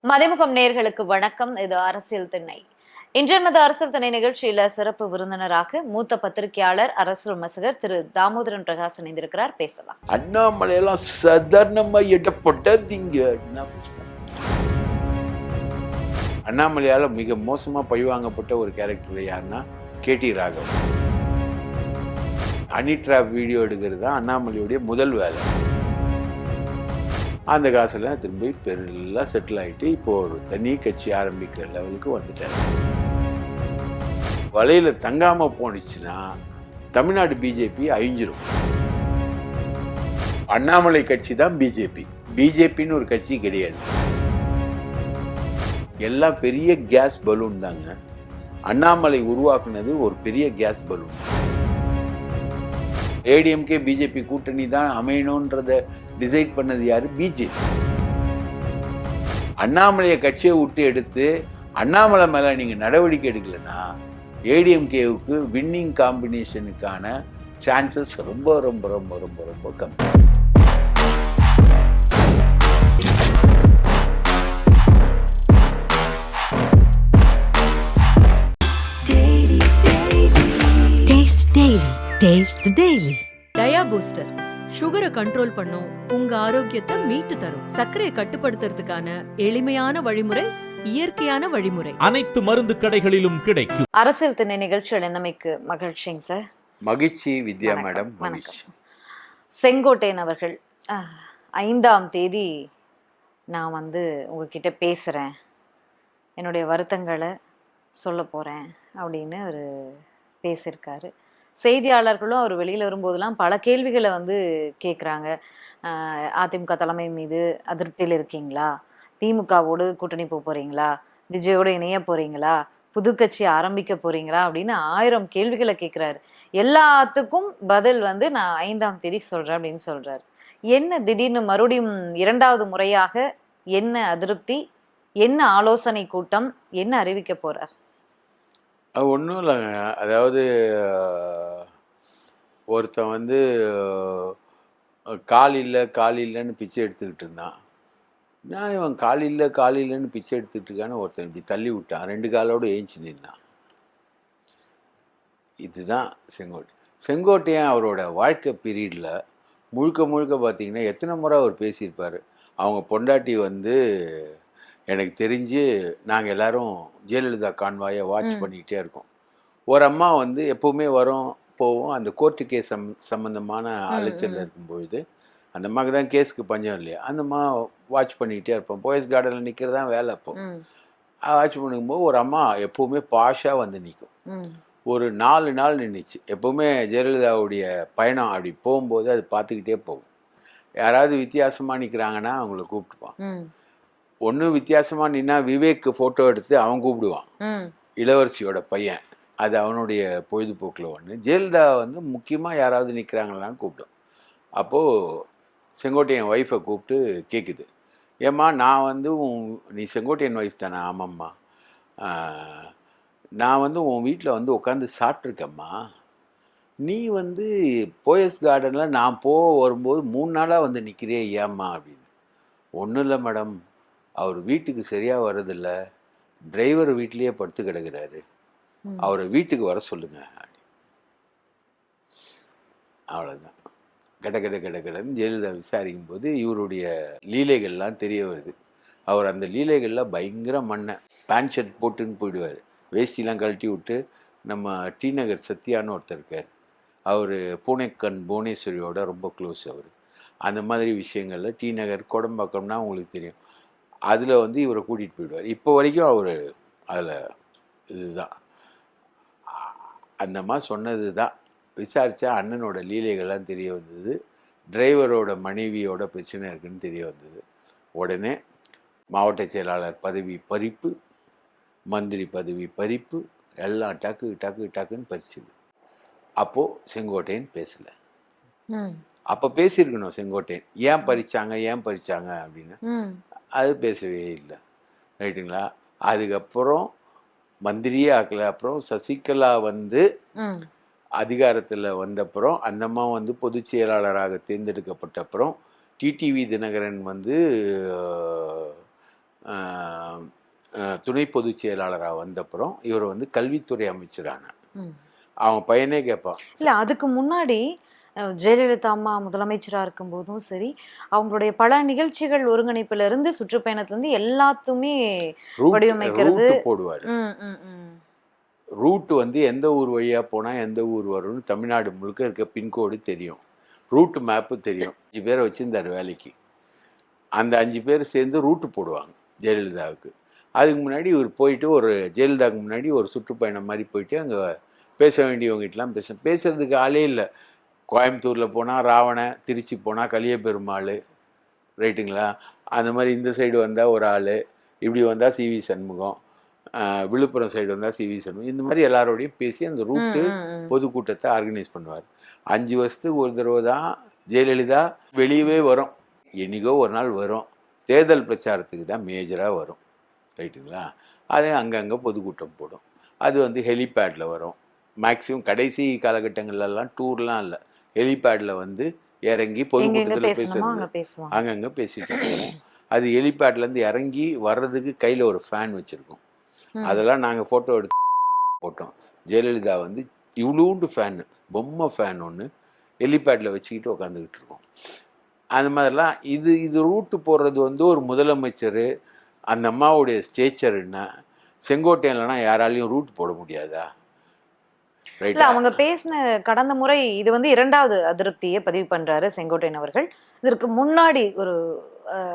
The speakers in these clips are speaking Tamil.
மதிமுகம் நேயர்களுக்கு வணக்கம். இது அரசியல் திண்ணை. இன்றைய அரசியல் திண்ணை நிகழ்ச்சியில சிறப்பு விருந்தினராக மூத்த பத்திரிகையாளர், அரசியல் விமர்சகர் திரு தாமோதரன் பிரகாஷ் இணைந்திருக்கிறார். பேசலாம். அண்ணாமலையெல்லாம் சாதாரணமா எட்டப்பட்டதிங்க. அண்ணாமலையால மிக மோசமா பழிவாங்கப்பட்ட ஒரு கேரக்டர் யாருன்னா கேடி ராகவ். ஹனி ட்ராப் வீடியோ எடுக்கிறது தான் அண்ணாமலையுடைய முதல் வேலை. அந்த காசெல்லாம் திரும்பி பெருளாக செட்டில் ஆகிட்டு இப்போ ஒரு தனி கட்சி ஆரம்பிக்கிற லெவலுக்கு வந்துட்டார். வலையில் தங்காமல் போனிச்சுன்னா தமிழ்நாடு பிஜேபி அழிஞ்சிரும். அண்ணாமலை கட்சி தான் பிஜேபி. பிஜேபின்னு ஒரு கட்சி கிடையாது. எல்லாம் பெரிய கேஸ் பலூன் தாங்க. அண்ணாமலை உருவாக்குனது ஒரு பெரிய கேஸ் பலூன். ஏடிஎம்கே பிஜேபி கூட்டணி தான் அமையணுன்றத டிசைட் பண்ணது யாரு? பிஜேபி. அண்ணாமலையை கட்சியை விட்டு எடுத்து அண்ணாமலை மேல நீங்க நடவடிக்கை எடுக்கலன்னா ஏடிஎம்கேவுக்கு வின்னிங் காம்பினேஷனுக்கான சான்சஸ் ரொம்ப ரொம்ப ரொம்ப ரொம்ப ரொம்ப கம்மி. Taste the Daily. டயா பூஸ்டர் சுகரை கண்ட்ரோல் பண்ணும், உங்க ஆரோக்கியத்தை மீட்டு தரும். சர்க்கரையை கட்டுப்படுத்துறதுக்கான எளிமையான வழிமுறை, இயற்கையான வழிமுறை. அனைத்து மருந்து கடைகளிலும் கிடைக்கும். அரசியல் திண்ணை நிகழ்ச்சி இணைந்தமைக்கு மகிழ்ச்சிங்க சார். மகிழ்ச்சி வித்யா மேடம். செங்கோட்டையன் அவர்கள் 5ஆம் தேதி நான் உங்ககிட்ட பேசுறேன், என்னுடைய வருத்தங்களை சொல்ல போறேன் அப்படின்னு ஒரு பேசியிருக்காரு. செய்தியாளர்களும் அவர் வெளியில் வரும்போதெல்லாம் பல கேள்விகளை கேட்குறாங்க. அதிமுக தலைமை மீது அதிருப்தியில் இருக்கீங்களா? திமுகவோடு கூட்டணி போகிறீங்களா? விஜயோடு இணைய போகிறீங்களா? புது கட்சி ஆரம்பிக்க போகிறீங்களா? அப்படின்னு 1000 கேள்விகளை கேட்குறாரு. எல்லாத்துக்கும் பதில் நான் 5ஆம் தேதி சொல்கிறேன் அப்படின்னு சொல்கிறார். என்ன திடீர்னு மறுபடியும் 2வது முறையாக என்ன அதிருப்தி, என்ன ஆலோசனை கூட்டம், என்ன அறிவிக்க போகிறார்? அது ஒன்றும் இல்லைங்க. அதாவது ஒருத்தன் கால் இல்லைன்னு பிச்சை எடுத்துக்கிட்டு இருந்தான். நான் இவன் கால் இல்லைன்னு பிச்சை எடுத்துக்கிட்டு இருக்கான்னு ஒருத்தன் இப்படி தள்ளி விட்டான். 2 காலோடு ஏஞ்சி நின்னான். இதுதான் செங்கோட்டையன் அவரோட வாழ்க்கை பீரியடில் முழுக்க பார்த்தீங்கன்னா எத்தனை முறை அவர் பேசியிருப்பார். அவங்க பொண்டாட்டி எனக்கு தெரிஞ்சு நாங்கள் எல்லாரும் ஜெயலலிதா கான்வாயை வாட்ச் பண்ணிக்கிட்டே இருக்கோம். ஒரு அம்மா எப்போவுமே வரும் போவோம். அந்த கோர்ட்டு கேஸ் சம்மந்தமான அலைச்சல் இருக்கும்பொழுது அந்த அம்மாவுக்கு தான் கேஸுக்கு பஞ்சம் இல்லையா, அந்த அம்மா வாட்ச் பண்ணிக்கிட்டே இருப்போம். போயஸ் கார்டனில் நிற்கிறது தான் வேலை. அப்போ வாட்ச் பண்ணும்போது ஒரு அம்மா எப்போவுமே பாஷாக நிற்கும். ஒரு 4 நாள் நின்றுச்சு. எப்போவுமே ஜெயலலிதாவுடைய பயணம் அப்படி போகும்போது அது பார்த்துக்கிட்டே போகும். யாராவது வித்தியாசமாக நிற்கிறாங்கன்னா அவங்கள கூப்பிட்டுப்பான். ஒன்று வித்தியாசமாக நின்னா விவேக்கு ஃபோட்டோ எடுத்து அவன் கூப்பிடுவான், இளவரசியோட பையன். அது அவனுடைய பொழுதுபோக்கில் ஒன்று. ஜெயலலிதா முக்கியமாக யாராவது நிற்கிறாங்களான்னு கூப்பிடும். அப்போது செங்கோட்டையன் ஒய்ஃபை கூப்பிட்டு கேட்குது, ஏம்மா நான் நீ செங்கோட்டையன் ஒய்ஃப் தானே? ஆமாம்மா. நான் உன் வீட்டில் உட்காந்து சாப்பிட்ருக்கேம்மா. நீ போயஸ் கார்டனில் நான் வரும்போது 3 நாளாக நிற்கிறே ஏம்மா அப்படின்னு. ஒன்றும் இல்லை மேடம், அவர் வீட்டுக்கு சரியாக வர்றதில்ல, டிரைவர் வீட்லேயே படுத்து கிடக்கிறாரு, அவரை வீட்டுக்கு வர சொல்லுங்க. அவ்வளோதான். கடன்னு ஜெயலலிதா விசாரிக்கும் போது இவருடைய லீலைகள்லாம் தெரிய வருது. அவர் அந்த லீலைகள்லாம் பயங்கர பேண்ட் ஷர்ட் போட்டுன்னு போயிடுவார். வேஷ்டிலாம் கழட்டி விட்டு. நம்ம டி நகர் சத்யான்னு ஒருத்தர் இருக்கார், அவர் பூனேக்கன் புவனேஸ்வரியோட ரொம்ப க்ளோஸ். அவர் அந்த மாதிரி விஷயங்களில் டி நகர் கோடம்பாக்கம்னா உங்களுக்கு தெரியும், அதில் இவரை கூட்டிகிட்டு போயிடுவார். இப்போ வரைக்கும் அவர் அதில் இதுதான் அந்த மாதிரி சொன்னது தான். விசாரித்தா அண்ணனோட லீலைகள்லாம் தெரிய வந்தது. டிரைவரோட மனைவியோட பிரச்சனை இருக்குன்னு தெரிய வந்தது. உடனே மாவட்ட செயலாளர் பதவி பறிப்பு, மந்திரி பதவி பறிப்பு, எல்லாம் டக்குன்னு பறிச்சுது. அப்போது செங்கோட்டையன் பேசலை. அப்போ பேசியிருக்கணும் செங்கோட்டையன், ஏன் பறிச்சாங்க அப்படின்னு. அது பேசவே இல்லை. ரைட்டுங்களா? அதுக்கப்புறம் மந்திரியே ஆக்கல. அப்புறம் சசிகலா அதிகாரத்தில் வந்தப்புறம் அந்த அம்மா பொதுச் செயலாளராக தேர்ந்தெடுக்கப்பட்ட அப்புறம் டிடிவி தினகரன் துணை பொதுச் செயலாளராக வந்தப்புறம் இவர் வந்து கல்வித்துறை அமைச்சரான ம். அவன் பையனே கேட்பான். இல்ல அதுக்கு முன்னாடி ஜெயலலிதா அம்மா முதலமைச்சரா இருக்கும்போதும் சரி, அவங்களுடைய பல நிகழ்ச்சிகள் ஒருங்கிணைப்புல இருந்து சுற்றுப்பயணத்துல இருந்து எல்லாத்துமே வடிவமைக்கிறது. ரூட் போடுவார். ம், ம், ம். ரூட் வந்து எந்த ஊர் வழியாக போனால் எந்த ஊர் வரும்னு தமிழ்நாடு முழுக்க இருக்க பின்கோடு தெரியும், ரூட் மேப்பு தெரியும். 5 பேரை வச்சுருந்தார் வேலைக்கு. அந்த 5 பேர் சேர்ந்து ரூட்டு போடுவாங்க ஜெயலலிதாவுக்கு. அதுக்கு முன்னாடி இவர் போயிட்டு ஜெயலலிதாவுக்கு முன்னாடி ஒரு சுற்றுப்பயணம் மாதிரி போயிட்டு அங்கே பேச வேண்டியவங்ககிட்டலாம் பேசுறதுக்கு ஆளே இல்லை. கோயம்புத்தூரில் போனால் ராவண, திருச்சி போனால் கலியபெருமாள், ரைட்டுங்களா? அந்த மாதிரி இந்த சைடு வந்தால் ஒரு ஆள், இப்படி வந்தால் சிவி சண்முகம், விழுப்புரம் சைடு வந்தால் சிவி சண்முகம், இந்த மாதிரி எல்லாரோடையும் பேசி அந்த ரூட்டு பொதுக்கூட்டத்தை ஆர்கனைஸ் பண்ணுவார். 5 வருஷத்துக்கு ஒரு தடவை தான் ஜெயலலிதா வெளியவே வரும். என்னைக்கோ ஒரு நாள் வரும். தேர்தல் பிரச்சாரத்துக்கு தான் மேஜராக வரும், ரைட்டுங்களா? அது அங்கங்கே பொதுக்கூட்டம் போடும். அது வந்து ஹெலிபேடில் வரும். மேக்ஸிமம் கடைசி காலகட்டங்கள்லாம் டூர்லாம் இல்லை, ஹெலிபேடில் வந்து இறங்கி பொதுக்கூட்டத்தில் பேசுறது, அங்கங்கே பேசிட்டு போவோம். அது ஹெலிபேட்லேருந்து இறங்கி வர்றதுக்கு கையில் ஒரு ஃபேன் வச்சுருக்கோம். அதெல்லாம் நாங்கள் ஃபோட்டோ எடுத்து போட்டோம். ஜெயலலிதா வந்து இவ்வளோண்டு ஃபேனு, பொம்மை ஃபேன் ஒன்று ஹெலிபேடில் வச்சுக்கிட்டு உட்காந்துக்கிட்டு இருக்கோம். அந்த மாதிரிலாம் இது ரூட்டு போடுறது வந்து ஒரு முதலமைச்சர், அந்த அம்மாவுடைய ஸ்டேச்சர் என்ன, செங்கோட்டையிலனா யாராலையும் ரூட் போட முடியாதா? இல்ல அவங்க பேசின கடந்த முறை இது வந்து 2வது அதிருப்தியை பதிவு பண்றாரு செங்கோட்டையன் அவர்கள். இதற்கு முன்னாடி ஒரு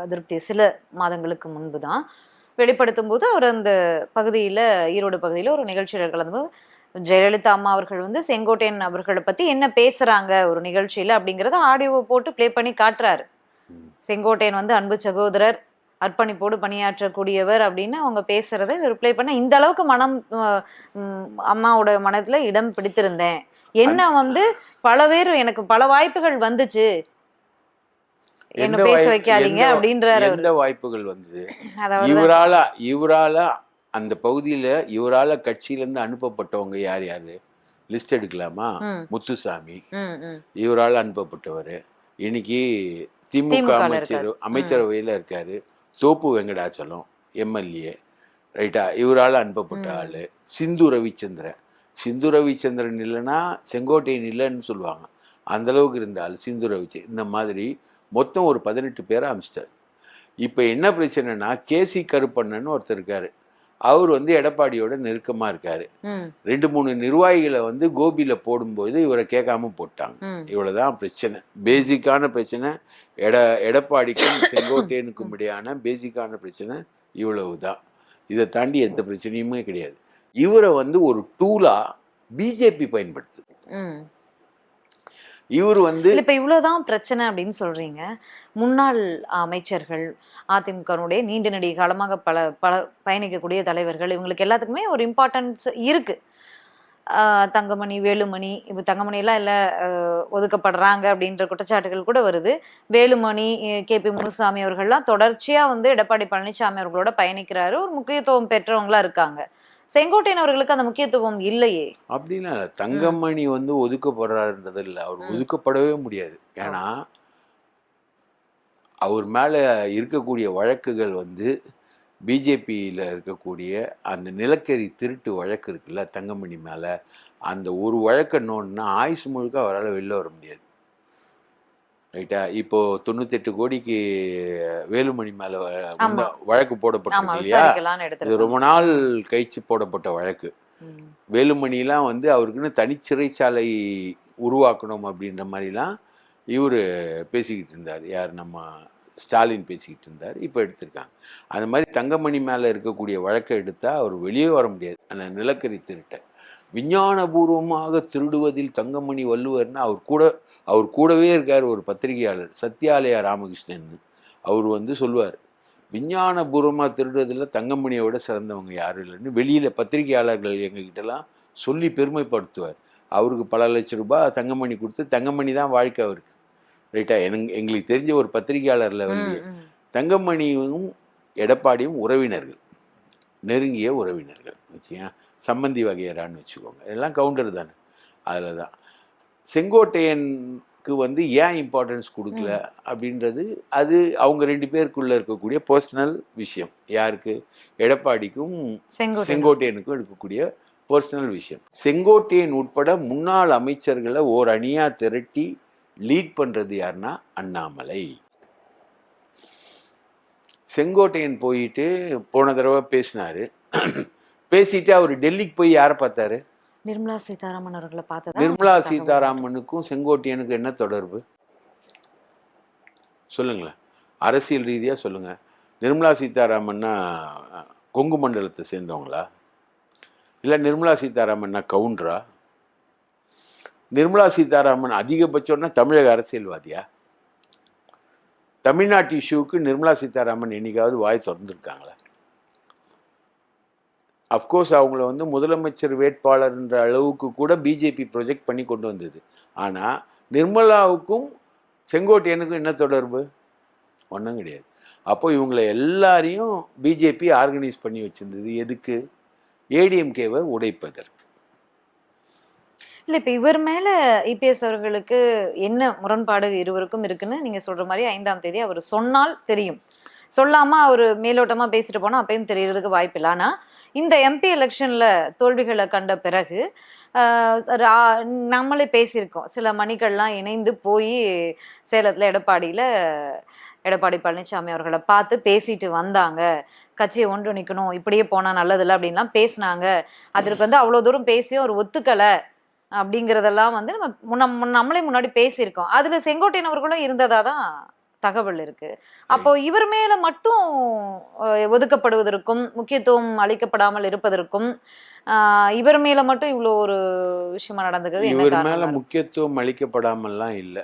அதிருப்தி சில மாதங்களுக்கு முன்பு தான் வெளிப்படுத்தும் போது அவர் அந்த பகுதியில, ஈரோடு பகுதியில ஒரு நிகழ்ச்சியில் கலந்தபோது ஜெயலலிதா அம்மா அவர்கள் வந்து செங்கோட்டையன் அவர்களை பத்தி என்ன பேசுறாங்க ஒரு நிகழ்ச்சியில அப்படிங்கறத ஆடியோவை போட்டு பிளே பண்ணி காட்டுறாரு. செங்கோட்டையன் வந்து அன்பு சகோதரர், அர்ப்பணிப்போடு பணியாற்றக்கூடியவர் அப்படின்னு அவங்க பேசுறதை இவர் பிளே பண்ண, இந்த அளவுக்கு அம்மாவோட மனத்துல இடம் பிடித்திருந்தேன். என்ன வந்து பல பேர் எனக்கு பல வாய்ப்புகள் வந்துச்சு, என்ன பேச வைக்காதீங்க அப்படின்றாரு. எந்த வாய்ப்புகள் வந்தது? இவரால இவரால அந்த பகுதியில இவரால கட்சியிலேருந்து அனுப்பப்பட்டவங்க யார் யாரு லிஸ்ட் எடுக்கலாமா? முத்துசாமி இவரால் அனுப்பப்பட்டவர், இன்னைக்கு திமுக அமைச்சரவையில் இருக்காரு. தோப்பு வெங்கடாச்சலம் எம்எல்ஏ, ரைட்டா? இவரால் அனுப்பப்பட்ட ஆள். சிந்து ரவிச்சந்திரன் இல்லைன்னா செங்கோட்டையன் இல்லைன்னு சொல்லுவாங்க, அந்தளவுக்கு இருந்தால் சிந்து ரவிச்சந்திரன். இந்த மாதிரி மொத்தம் ஒரு 18 பேரை அனுப்பிச்சிட்டார். இப்போ என்ன பிரச்சனைனா, கேசி கருப்பண்ணன் ஒருத்தர் இருக்காரு, அவர் வந்து எடப்பாடியோட நெருக்கமாக இருக்காரு. 2-3 நிர்வாகிகளை வந்து கோபியில் போடும்போது இவரை கேட்காம போட்டாங்க. இவ்வளோதான் பிரச்சனை, பேசிக்கான பிரச்சனை. எடப்பாடிக்கும் செங்கோட்டையனுக்கும் இடையான பேசிக்கான பிரச்சனை இவ்வளவு தான். இதை தாண்டி எந்த பிரச்சனையுமே கிடையாது. இவரை வந்து ஒரு டூலா பிஜேபி பயன்படுத்துது. இவர் வந்து இப்ப இவ்வளவுதான் பிரச்சனை அப்படின்னு சொல்றீங்க. முன்னாள் அமைச்சர்கள், அதிமுகனுடைய நீண்ட நெடிய காலமாக பல பயணிக்கக்கூடிய தலைவர்கள், இவங்களுக்கு எல்லாத்துக்குமே ஒரு இம்பார்ட்டன்ஸ் இருக்கு. தங்கமணி, வேலுமணி, இப்போ தங்கமணி எல்லாம் இல்லை ஒதுக்கப்படுறாங்க அப்படின்ற குற்றச்சாட்டுகள் கூட வருது. வேலுமணி, KP முனுசாமி அவர்கள்லாம் தொடர்ச்சியா வந்து எடப்பாடி பழனிசாமி அவர்களோட பயணிக்கிறாரு, ஒரு முக்கியத்துவம் பெற்றவங்களா இருக்காங்க. செங்கோட்டையன் அவர்களுக்கு அந்த முக்கியத்துவம் இல்லையே. அப்படின்னா தங்கமணி வந்து ஒதுக்கப்படுறாருன்றது இல்லை, அவர் ஒதுக்கப்படவே முடியாது. ஏன்னா அவர் மேலே இருக்கக்கூடிய வழக்குகள் வந்து பிஜேபியில் இருக்கக்கூடிய அந்த நிலக்கரி திருட்டு வழக்கு இருக்குல்ல தங்கமணி மேலே, அந்த ஒரு வழக்கை நோண்டுனா ஆயுசு முழுக்க அவரால் வெளில வர முடியாது, ரைட்டா? இப்போ 98 கோடிக்கு வேலுமணி மேலே வழக்கு போடப்பட்டிருக்கு இல்லையா? இது ரொம்ப நாள் கழிச்சு போடப்பட்ட வழக்கு. வேலுமணிலாம் வந்து அவருக்குன்னு தனிச்சிறைச்சாலை உருவாக்கணும் அப்படின்ற மாதிரிலாம் இவர் பேசிக்கிட்டு இருந்தார். யார்? நம்ம ஸ்டாலின் பேசிக்கிட்டு இருந்தார். இப்போ எடுத்திருக்காங்க. அந்த மாதிரி தங்கமணி மேலே இருக்கக்கூடிய வழக்கை எடுத்தால் அவர் வெளியே வர முடியாது. அந்த நிலக்கரி திருட்டை விஞ்ஞானபூர்வமாக திருடுவதில் தங்கமணி வள்ளுவர்னு அவர் கூடவே இருக்கார் ஒரு பத்திரிகையாளர், சத்யாலயா ராமகிருஷ்ணன். அவர் வந்து சொல்லுவார், விஞ்ஞானபூர்வமாக திருடுறதில் தங்கமணியோட சிறந்தவங்க யாரும் இல்லைன்னு வெளியில் பத்திரிகையாளர்கள் எங்ககிட்டலாம் சொல்லி பெருமைப்படுத்துவார். அவருக்கு பல லட்சம் ரூபாய் தங்கமணி கொடுத்து, தங்கமணி தான் வாழ்க்கை அவருக்கு, ரைட்டா? எங்களுக்கு தெரிஞ்ச ஒரு பத்திரிகையாளர் லெவல்லையே தங்கமணியும் எடப்பாடியும் உறவினர்கள், நெருங்கிய உறவினர்கள் வச்சுக்கேன், சம்மந்தி வகையறான்னு வச்சுக்கோங்க, எல்லாம் கவுண்டர் தானே. அதில் தான் செங்கோட்டையன் வந்து ஏன் இம்பார்ட்டன்ஸ் கொடுக்கல அப்படின்றது அது அவங்க 2 பேருக்குள்ள இருக்கக்கூடிய பர்சனல் விஷயம். யாருக்கு? எடப்பாடிக்கும் செங்கோட்டையனுக்கும் இருக்கக்கூடிய பர்சனல் விஷயம். செங்கோட்டையன் உட்பட முன்னாள் அமைச்சர்களை ஓர் அணியா திரட்டி லீட் பண்றது யாருன்னா அண்ணாமலை. செங்கோட்டையன் போயிட்டு போன தடவை பேசினாரு. பேசிட்டு அவர் டெல்லிக்கு போய் யாரை பார்த்தாரு? நிர்மலா சீதாராமன் அவர்களை பார்த்தா. நிர்மலா சீதாராமனுக்கும் செங்கோட்டையனுக்கு என்ன தொடர்பு சொல்லுங்களேன், அரசியல் ரீதியா சொல்லுங்க. நிர்மலா சீதாராமன்னா கொங்கு மண்டலத்தை சேர்ந்தவங்களா? இல்லை நிர்மலா சீதாராமன்னா கவுண்டரா? நிர்மலா சீதாராமன் அதிகபட்சம்னா தமிழக அரசியல்வாதியா? தமிழ்நாட்டு இஷ்யூவுக்கு நிர்மலா சீதாராமன் என்னைக்காவது வாய் திறந்துருக்காங்களா? அஃப்கோர்ஸ் அவங்கள வந்து முதலமைச்சர் வேட்பாளர்ன்ற அளவுக்கு கூட பிஜேபி ப்ரொஜெக்ட் பண்ணி கொண்டு வந்தது. ஆனால் நிர்மலாவுக்கும் செங்கோட்டையனுக்கும் என்ன தொடர்பு? ஒன்றும் கிடையாது. அப்போ இவங்களை எல்லாரையும் பிஜேபி ஆர்கனைஸ் பண்ணி வச்சிருந்தது எதுக்கு? ஏடிஎம்கேவை உடைப்பதற்கு. இல்லை, இப்போ இவர் மேலே இபிஎஸ் அவர்களுக்கு என்ன முரண்பாடு இருவருக்கும் இருக்குன்னு நீங்கள் சொல்கிற மாதிரி 5ஆம் தேதி அவர் சொன்னால் தெரியும். சொல்லாமல் அவர் மேலோட்டமாக பேசிட்டு போனால் அப்பயும் தெரியறதுக்கு வாய்ப்பில்லை. ஆனால் இந்த எம்பி எலெக்ஷனில் தோல்விகளை கண்ட பிறகு நம்மளே பேசியிருக்கோம், சில மணிகள்லாம் இணைந்து போய் சேலத்தில் எடப்பாடி பழனிசாமி அவர்களை பார்த்து பேசிட்டு வந்தாங்க. கட்சியை ஒன்றிணைக்கணும், இப்படியே போனால் நல்லதில்லை அப்படின்லாம் பேசினாங்க. அதற்கு வந்து அவ்வளோ தூரம் பேசியும் அவர் ஒத்துக்கலை அப்படிங்கிறதெல்லாம் வந்து நம்ம நம்மளே முன்னாடி பேசியிருக்கோம். அதில் செங்கோட்டையன் அவர்களும் இருந்ததா தான் தகவல் இருக்கு. அப்போ இவர் மேல மட்டும் ஒதுக்கப்படுவதற்கும் முக்கியத்துவம் அளிக்கப்படாமல் இருப்பதற்கும் இவர் மேல மட்டும் இவ்வளோ ஒரு விஷயமா நடந்துக்கிறது என்ன இவர் காரணம்? மேல முக்கியத்துவம் அளிக்கப்படாமல்லாம் இல்லை.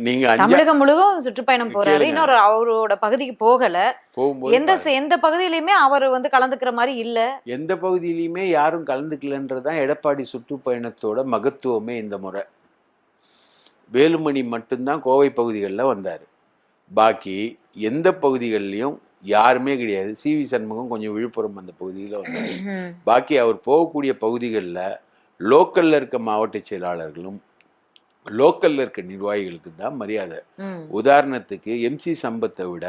நீங்க தமிழகம் முழுவதும் சுற்றுப்பயணம் போறாரு, இன்னொரு அவரோட பகுதிக்கு போகல. போகும்போது எந்த பகுதியிலுமே அவர் வந்து கலந்துக்கிற மாதிரி இல்ல. எந்த பகுதியிலுமே யாரும் கலந்துக்கலன்றதுதான் எடப்பாடி சுற்றுப்பயணத்தோட மகத்துவமே. இந்த முறை வேலுமணி மட்டும்தான் கோவை பகுதிகளில் வந்தார். பாக்கி எந்த பகுதிகள்லையும் யாருமே கிடையாது. சிவி சண்முகம் கொஞ்சம் விழுப்புரம் அந்த பகுதியில் வந்தார். பாக்கி அவர் போகக்கூடிய பகுதிகளில் லோக்கல்ல இருக்க மாவட்ட செயலாளர்களும் லோக்கல்ல இருக்க நிர்வாகிகளுக்கு தான் மரியாதை. உதாரணத்துக்கு எம்சி சம்பத்தை விட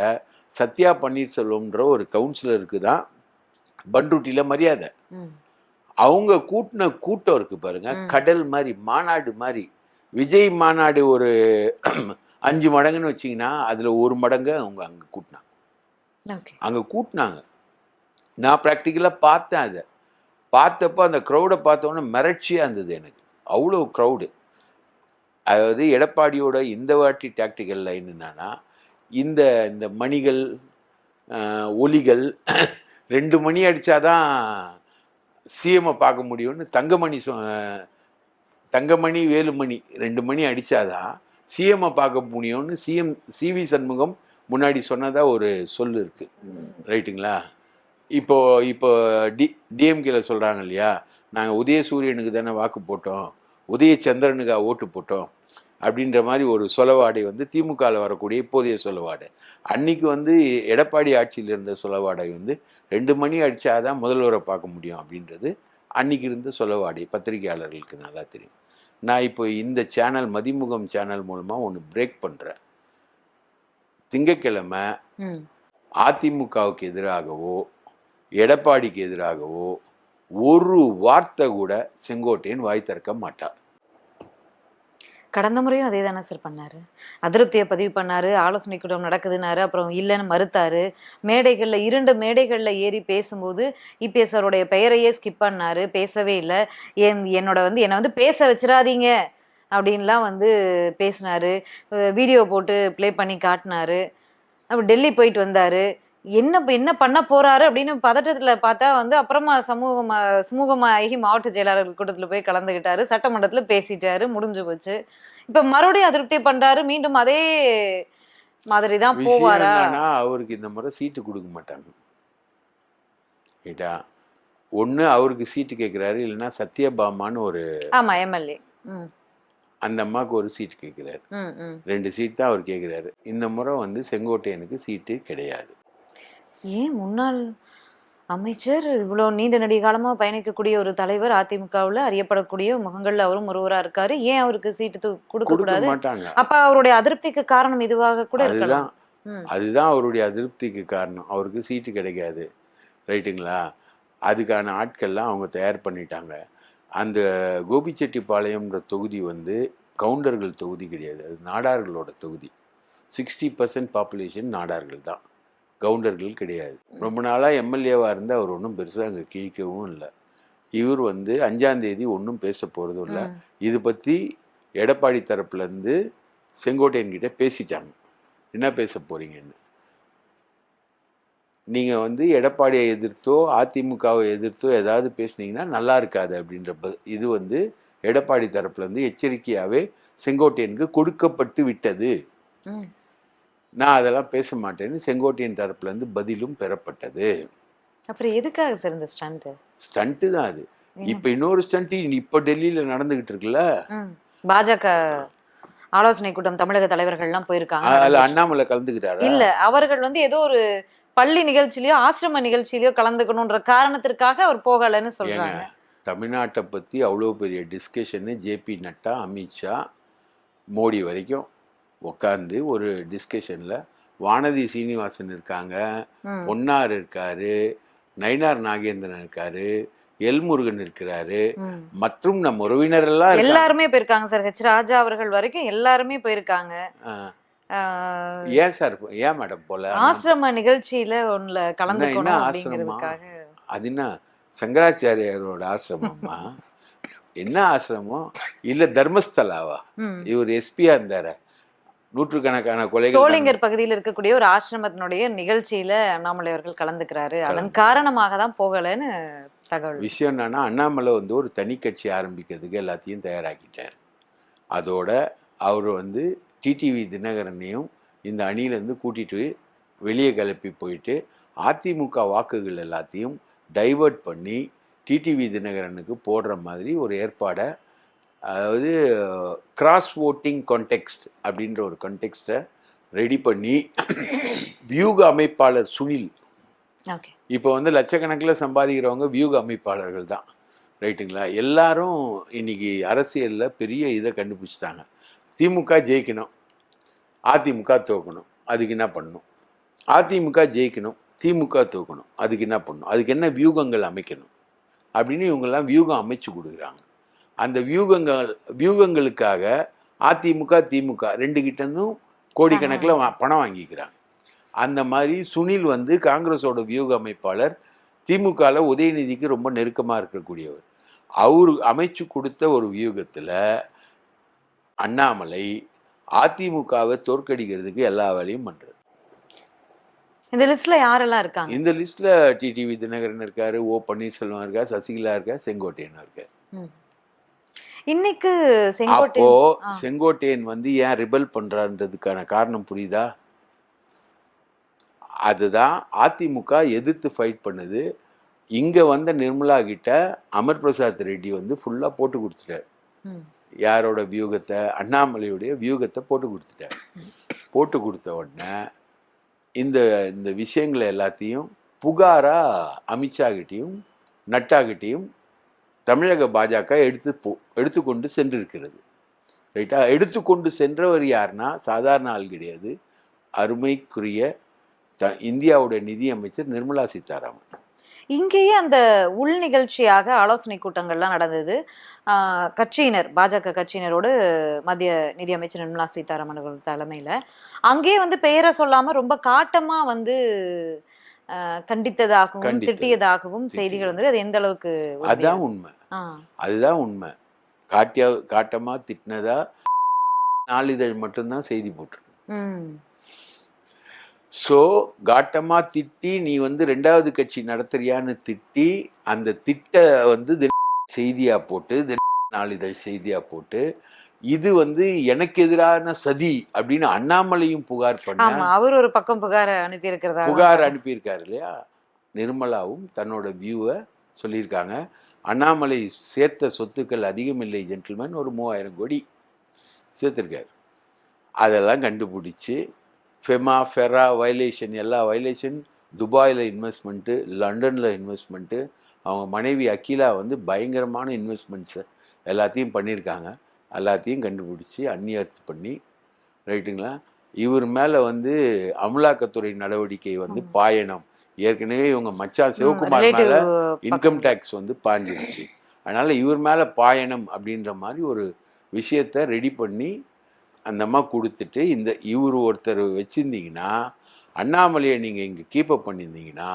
சத்யா பன்னீர்செல்வம்ன்ற ஒரு கவுன்சிலருக்கு தான் பண்ருட்டியில மரியாதை. அவங்க கூட்டின கூட்டம் இருக்கு பாருங்க, கடல் மாதிரி, மாநாடு மாதிரி. விஜய் மாநாடு ஒரு 5 மடங்குன்னு வச்சிங்கன்னா அதில் 1 மடங்கு அவங்க அங்கே கூட்டினாங்க. நான் ப்ராக்டிக்கலாக பார்த்தேன். அதை பார்த்தப்போ அந்த க்ரௌடை பார்த்தோன்னே மிரட்சியாக இருந்தது எனக்கு. அவ்வளோ க்ரௌடு. அதாவது எடப்பாடியோட இந்த வாட்டி டாக்டிக்கல் லைன் என்னன்னா, இந்த இந்த மணிகள் ஒலிகள் 2 மணி அடித்தாதான் சிஎம்மை பார்க்க முடியும்னு தங்கமணி வேலுமணி 2 மணி அடித்தாதான் சிஎம்மை பார்க்க முடியும்னு சிவி சண்முகம் முன்னாடி சொன்னதாக ஒரு சொல் இருக்குது. ரைட்டுங்களா? இப்போ டிஎம்கேல சொல்கிறாங்க இல்லையா, நாங்கள் உதயசூரியனுக்கு தானே வாக்கு போட்டோம், உதயச்சந்திரனுக்கா ஓட்டு போட்டோம் அப்படின்ற மாதிரி ஒரு சொலவாடை வந்து திமுகவில் வரக்கூடிய இப்போதைய சொலவாடை. அன்னைக்கு வந்து எடப்பாடி ஆட்சியில் இருந்த சொலவாடை வந்து 2 மணி அடித்தாதான் முதல்வரை பார்க்க முடியும் அப்படின்றது அன்னைக்கு இருந்த சொலவாடை. பத்திரிகையாளர்களுக்கு நல்லா தெரியும். நான் இப்போ இந்த சேனல் மதிமுகம் சேனல் மூலமாக ஒன்று பிரேக் பண்ணுறேன். திங்கட்கிழமை அதிமுகவுக்கு எதிராகவோ எடப்பாடிக்கு எதிராகவோ ஒரு வார்த்தை கூட செங்கோட்டையன் வாய் திறக்க மாட்டார். கடந்த முறையும் அதே தானே சார் பண்ணாரு. அதிருப்தியை பதிவு பண்ணாரு, ஆலோசனை கூட்டம் நடக்குதுன்னாரு, அப்புறம் இல்லைன்னு மறுத்தாரு. மேடைகளில் 2 மேடைகளில் ஏறி பேசும்போது இபிஎஸ் அவருடைய பெயரையே ஸ்கிப் பண்ணாரு, பேசவே இல்லை. என்னை வந்து பேச வச்சிடாதீங்க அப்படின்லாம் வந்து பேசினாரு. வீடியோ போட்டு ப்ளே பண்ணி காட்டினாரு. அப்புறம் டெல்லி போயிட்டு வந்தாரு. என்ன பண்ண போறாரு அப்படின்னு பதட்டத்துல பார்த்தா வந்து அப்புறமா சுமூகமாகி மாவட்ட செயலாளர்கள் கூட்டத்தில் போய் கலந்துக்கிட்டாரு, சட்டமன்றத்துல பேசிட்டாரு, முடிஞ்சு போச்சு. இப்ப மறுபடியும் அதிருப்தி பண்றாரு, மீண்டும் அதே மாதிரி தான் போவாரா? அவருக்கு இந்த முறை சீட்டு கொடுக்க மாட்டாங்க. கேட்டா ஒண்ணு அவருக்கு சீட்டு கேட்கிறாரு, இல்லைன்னா சத்யபாமான்னு ஒரு எம்எல்ஏ அந்த அம்மாவுக்கு ஒரு சீட்டு கேட்கிறாரு. 2 சீட் தான் அவர் கேட்கிறாரு. இந்த முறை வந்து செங்கோட்டையனுக்கு சீட்டு கிடையாது. ஏன் முன்னாள் அமைச்சர் இவ்வளோ நீண்ட நெடிய காலமா பயணிக்கக்கூடிய ஒரு தலைவர், அதிமுகவுல அறியப்படக்கூடிய முகங்கள்ல அவரும் ஒருவரா இருக்காரு. ஏன் அவருக்கு சீட்டு கொடுக்க கொடுக்க கூடாது? மாட்டாங்க. அப்ப அவருடைய அதிருப்திக்கு காரணம் இதுவாக கூட இருக்கலாம். அதுதான் அதுதான் அவருடைய அதிருப்திக்கு காரணம். அவருக்கு சீட்டு கிடைக்காது, ரைட்டுங்களா? அதுக்கான ஆட்கள்லாம் அவங்க தயார் பண்ணிட்டாங்க. அந்த கோபிச்செட்டிப்பாளையம்ன்ற தொகுதி வந்து கவுண்டர்கள் தொகுதி கிடையாது, அது நாடார்களோட தொகுதி. 60% பாப்புலேஷன் நாடார்கள் தான், கவுண்டர்கள் கிடையாது. ரொம்ப நாளாக எம்எல்ஏவாக இருந்து அவர் ஒன்றும் பெருசாக அங்கே கிழிக்கவும் இல்லை. இவர் வந்து 5ஆம் தேதி ஒன்றும் பேச போகிறதும் இல்லை. இது பற்றி எடப்பாடி தரப்புலேருந்து செங்கோட்டையன் கிட்ட பேசிட்டாங்க, என்ன பேச போகிறீங்கன்னு. நீங்கள் வந்து எடப்பாடியை எதிர்த்தோ அதிமுகவை எதிர்த்தோ ஏதாவது பேசுனீங்கன்னா நல்லா இருக்காது அப்படின்ற இது வந்து எடப்பாடி தரப்புலேருந்து எச்சரிக்கையாகவே செங்கோட்டையனுக்கு கொடுக்கப்பட்டு விட்டது. நான் அதெல்லாம் பேச மாட்டேன்னு செங்கோட்டையன் தரப்புலேருந்து பதிலும் பெறப்பட்டது. அப்புறம் எதுக்காக சார் இந்த ஸ்டண்ட்டு தான் அது. இப்போ இன்னொரு ஸ்டண்ட் இப்போ டெல்லியில் நடந்துகிட்டு இருக்குல்ல, பாஜக ஆலோசனை கூட்டம் தமிழக தலைவர்கள்லாம் போயிருக்காங்க. அதில் அண்ணாமலை கலந்துக்கிறாரா? இல்ல, அவர்கள் வந்து ஏதோ ஒரு பள்ளி நிகழ்ச்சியிலயோ ஆசிரம நிகழ்ச்சியிலயோ கலந்துக்கணுன்ற காரணத்திற்காக அவர் போகலன்னு சொல்றாங்க. தமிழ்நாட்டை பற்றி அவ்வளோ பெரிய டிஸ்கஷனு ஜேபி நட்டா, அமித்ஷா, மோடி வரைக்கும் உட்காந்து ஒரு டிஸ்கஷனில் வானதி சீனிவாசன் இருக்காங்க, பொன்னார் இருக்காரு, நயினார் நாகேந்திரன் இருக்காரு, எல்முருகன் இருக்கிறாரு, மற்றும் நம் உறவினர் எல்லாருமே போயிருக்காங்க சார். ஹெச் ராஜா அவர்கள் வரைக்கும் எல்லாருமே போயிருக்காங்க. ஏன் சார், ஏன் மேடம் போல? ஆசிரம நிகழ்ச்சியில ஒண்ணுல கலந்துக்கணும் அப்படிங்கிறதுக்காக. அது என்ன சங்கராச்சாரியாரோட ஆசிரமமா? என்ன ஆசிரமம்? இல்ல தர்மஸ்தலாவா? இவர் எஸ்பியா இருந்தார, நூற்றுக்கணக்கான கொலைகள் சோளிங்கர் பகுதியில் இருக்கக்கூடிய ஒரு ஆசிரமத்தினுடைய நிகழ்ச்சியில அண்ணாமலை அவர்கள் கலந்துக்கிறாரு, அதன் காரணமாக தான் போகலன்னு தகவல். விஷயம் என்னன்னா, அண்ணாமலை வந்து ஒரு தனி கட்சி ஆரம்பிக்கிறதுக்கு எல்லாத்தையும் தயாராக்கிட்டார். அதோட அவர் வந்து டிடிவி தினகரனையும் இந்த அணியிலேருந்து கூட்டிகிட்டு வெளியே கிளப்பி போயிட்டு அதிமுக வாக்குகள் எல்லாத்தையும் டைவர்ட் பண்ணி டிடிவி தினகரனுக்கு போடுற மாதிரி ஒரு ஏற்பாடை, அதாவது கிராஸ் ஓட்டிங் கான்டெக்ஸ்ட் அப்படின்ற ஒரு கான்டெக்ஸ்டை ரெடி பண்ணி வியூக அமைப்பாளர் சுனில், இப்போ வந்து லட்சக்கணக்கில் சம்பாதிக்கிறவங்க வியூக அமைப்பாளர்கள் தான், ரைட்டுங்களா? எல்லாரும் இன்னைக்கு அரசியலில் பெரிய இதை கண்டுபிடிச்சிட்டாங்க. திமுக ஜெயிக்கணும், அதிமுக தோக்கணும், அதுக்கு என்ன பண்ணணும்? அதிமுக ஜெயிக்கணும், திமுக தோக்கணும், அதுக்கு என்ன பண்ணணும்? அதுக்கு என்ன வியூகங்கள் அமைக்கணும் அப்படின்னு இவங்கெல்லாம் வியூகம் அமைச்சு கொடுக்குறாங்க. அந்த வியூகங்களுக்காக அதிமுக திமுக ரெண்டு கிட்டேருந்தும் கோடிக்கணக்கில் பணம் வாங்கிக்கிறாங்க. அந்த மாதிரி சுனில் வந்து காங்கிரஸோட வியூக அமைப்பாளர், திமுகவில் உதயநிதிக்கு ரொம்ப நெருக்கமாக இருக்கக்கூடியவர். அவர் அமைச்சு கொடுத்த ஒரு வியூகத்தில் அண்ணாமலை அதிமுகவை தோற்கடிக்கிறதுக்கு எல்லா வேலையும் பண்றாரு. இந்த லிஸ்ட்ல யாரெல்லாம் இருக்காங்க? இந்த லிஸ்ட்ல டிடிவி தினகரன் இருக்காரு, ஓ பன்னீர்செல்வம் இருக்கா, சசிகலா இருக்கா, செங்கோட்டையன் இருக்கா. இன்னைக்கு அப்போ செங்கோட்டையன் வந்து ஏன் ரிபல் பண்றான்றதுக்கான காரணம் புரியுதா? அதுதான் அதிமுக எதிர்த்து ஃபைட் பண்ணுது. இங்க வந்த நிர்மலா கிட்ட அமர் பிரசாத் ரெட்டி வந்து ஃபுல்லா போட்டு கொடுத்துட்டார். யாரோட வியூகத்தை? அண்ணாமலையுடைய வியூகத்தை போட்டு கொடுத்துட்டார். போட்டு கொடுத்த உடனே இந்த இந்த விஷயங்களை எல்லாத்தையும் புகாரா அமித்ஷா கிட்டையும் நட்டா கிட்டையும் தமிழக பாஜக எடுத்துக்கொண்டு சென்றிருக்கிறது, ரைட்டா? எடுத்துக்கொண்டு சென்றவர் யாருன்னா சாதாரண ஆள் கிடையாது, அருமைக்குரிய இந்தியாவுடைய நிதியமைச்சர் நிர்மலா சீதாராமன். இங்கேயே அந்த உள் நிகழ்ச்சியாக ஆலோசனை கூட்டங்கள்லாம் நடந்தது. கட்சியினர், பாஜக கட்சியினரோடு மத்திய நிதியமைச்சர் நிர்மலா சீதாராமன் அவர்கள் தலைமையில் அங்கேயே வந்து பெயரை சொல்லாம ரொம்ப காட்டமா வந்து கண்டித்ததாகவும் திட்டியதாகவும் செய்திகள் வந்து அது எந்த அளவுக்கு? அதுதான் உண்மை, அதுதான் உண்மை. காட்டமா திட்டினதா நாளிதழ் மட்டும்தான் செய்தி போட்டிருக்கு. ஸோ காட்டமா திட்டி நீ வந்து ரெண்டாவது கட்சி நடத்துறியான்னு திட்டி அந்த திட்ட வந்து செய்தியா போட்டு நாளிதழ் செய்தியா போட்டு இது வந்து எனக்கு எதிரான சதி அப்படின்னு அண்ணாமலையும் புகார் பண்ண, அவர் ஒரு பக்கம் புகார் அனுப்பியிருக்காரு இல்லையா? நிர்மலாவும் தன்னோட வியூவை சொல்லியிருக்காங்க. அண்ணாமலை சேர்த்த சொத்துக்கள் அதிகம் இல்லை ஜென்டில்மேன், ஒரு 3000 கோடி சேர்த்துருக்காரு. அதெல்லாம் கண்டுபிடிச்சி ஃபெரா வயலேஷன், எல்லா வயலேஷன் துபாயில் இன்வெஸ்ட்மெண்ட்டு, லண்டனில் இன்வெஸ்ட்மெண்ட்டு, அவங்க மனைவி அகிலா வந்து பயங்கரமான இன்வெஸ்ட்மெண்ட்ஸை எல்லாத்தையும் பண்ணியிருக்காங்க. எல்லாத்தையும் கண்டுபிடிச்சி அந்நியர்த்து பண்ணி, ரைட்டுங்களா, இவர் மேலே வந்து அமலாக்கத்துறை நடவடிக்கை வந்து பாயணும். ஏற்கனவே இவங்க மச்சான் சிவகுமார் மேலே இன்கம் டேக்ஸ் வந்து பாஞ்சிருச்சு. அதனால் இவர் மேலே பாயணும் அப்படின்ற மாதிரி ஒரு விஷயத்தை ரெடி பண்ணி அந்த அம்மா கொடுத்துட்டு, இவர் ஒருத்தர் வச்சுருந்தீங்கன்னா, அண்ணாமலையை நீங்கள் இங்கே கீப்பப் பண்ணியிருந்தீங்கன்னா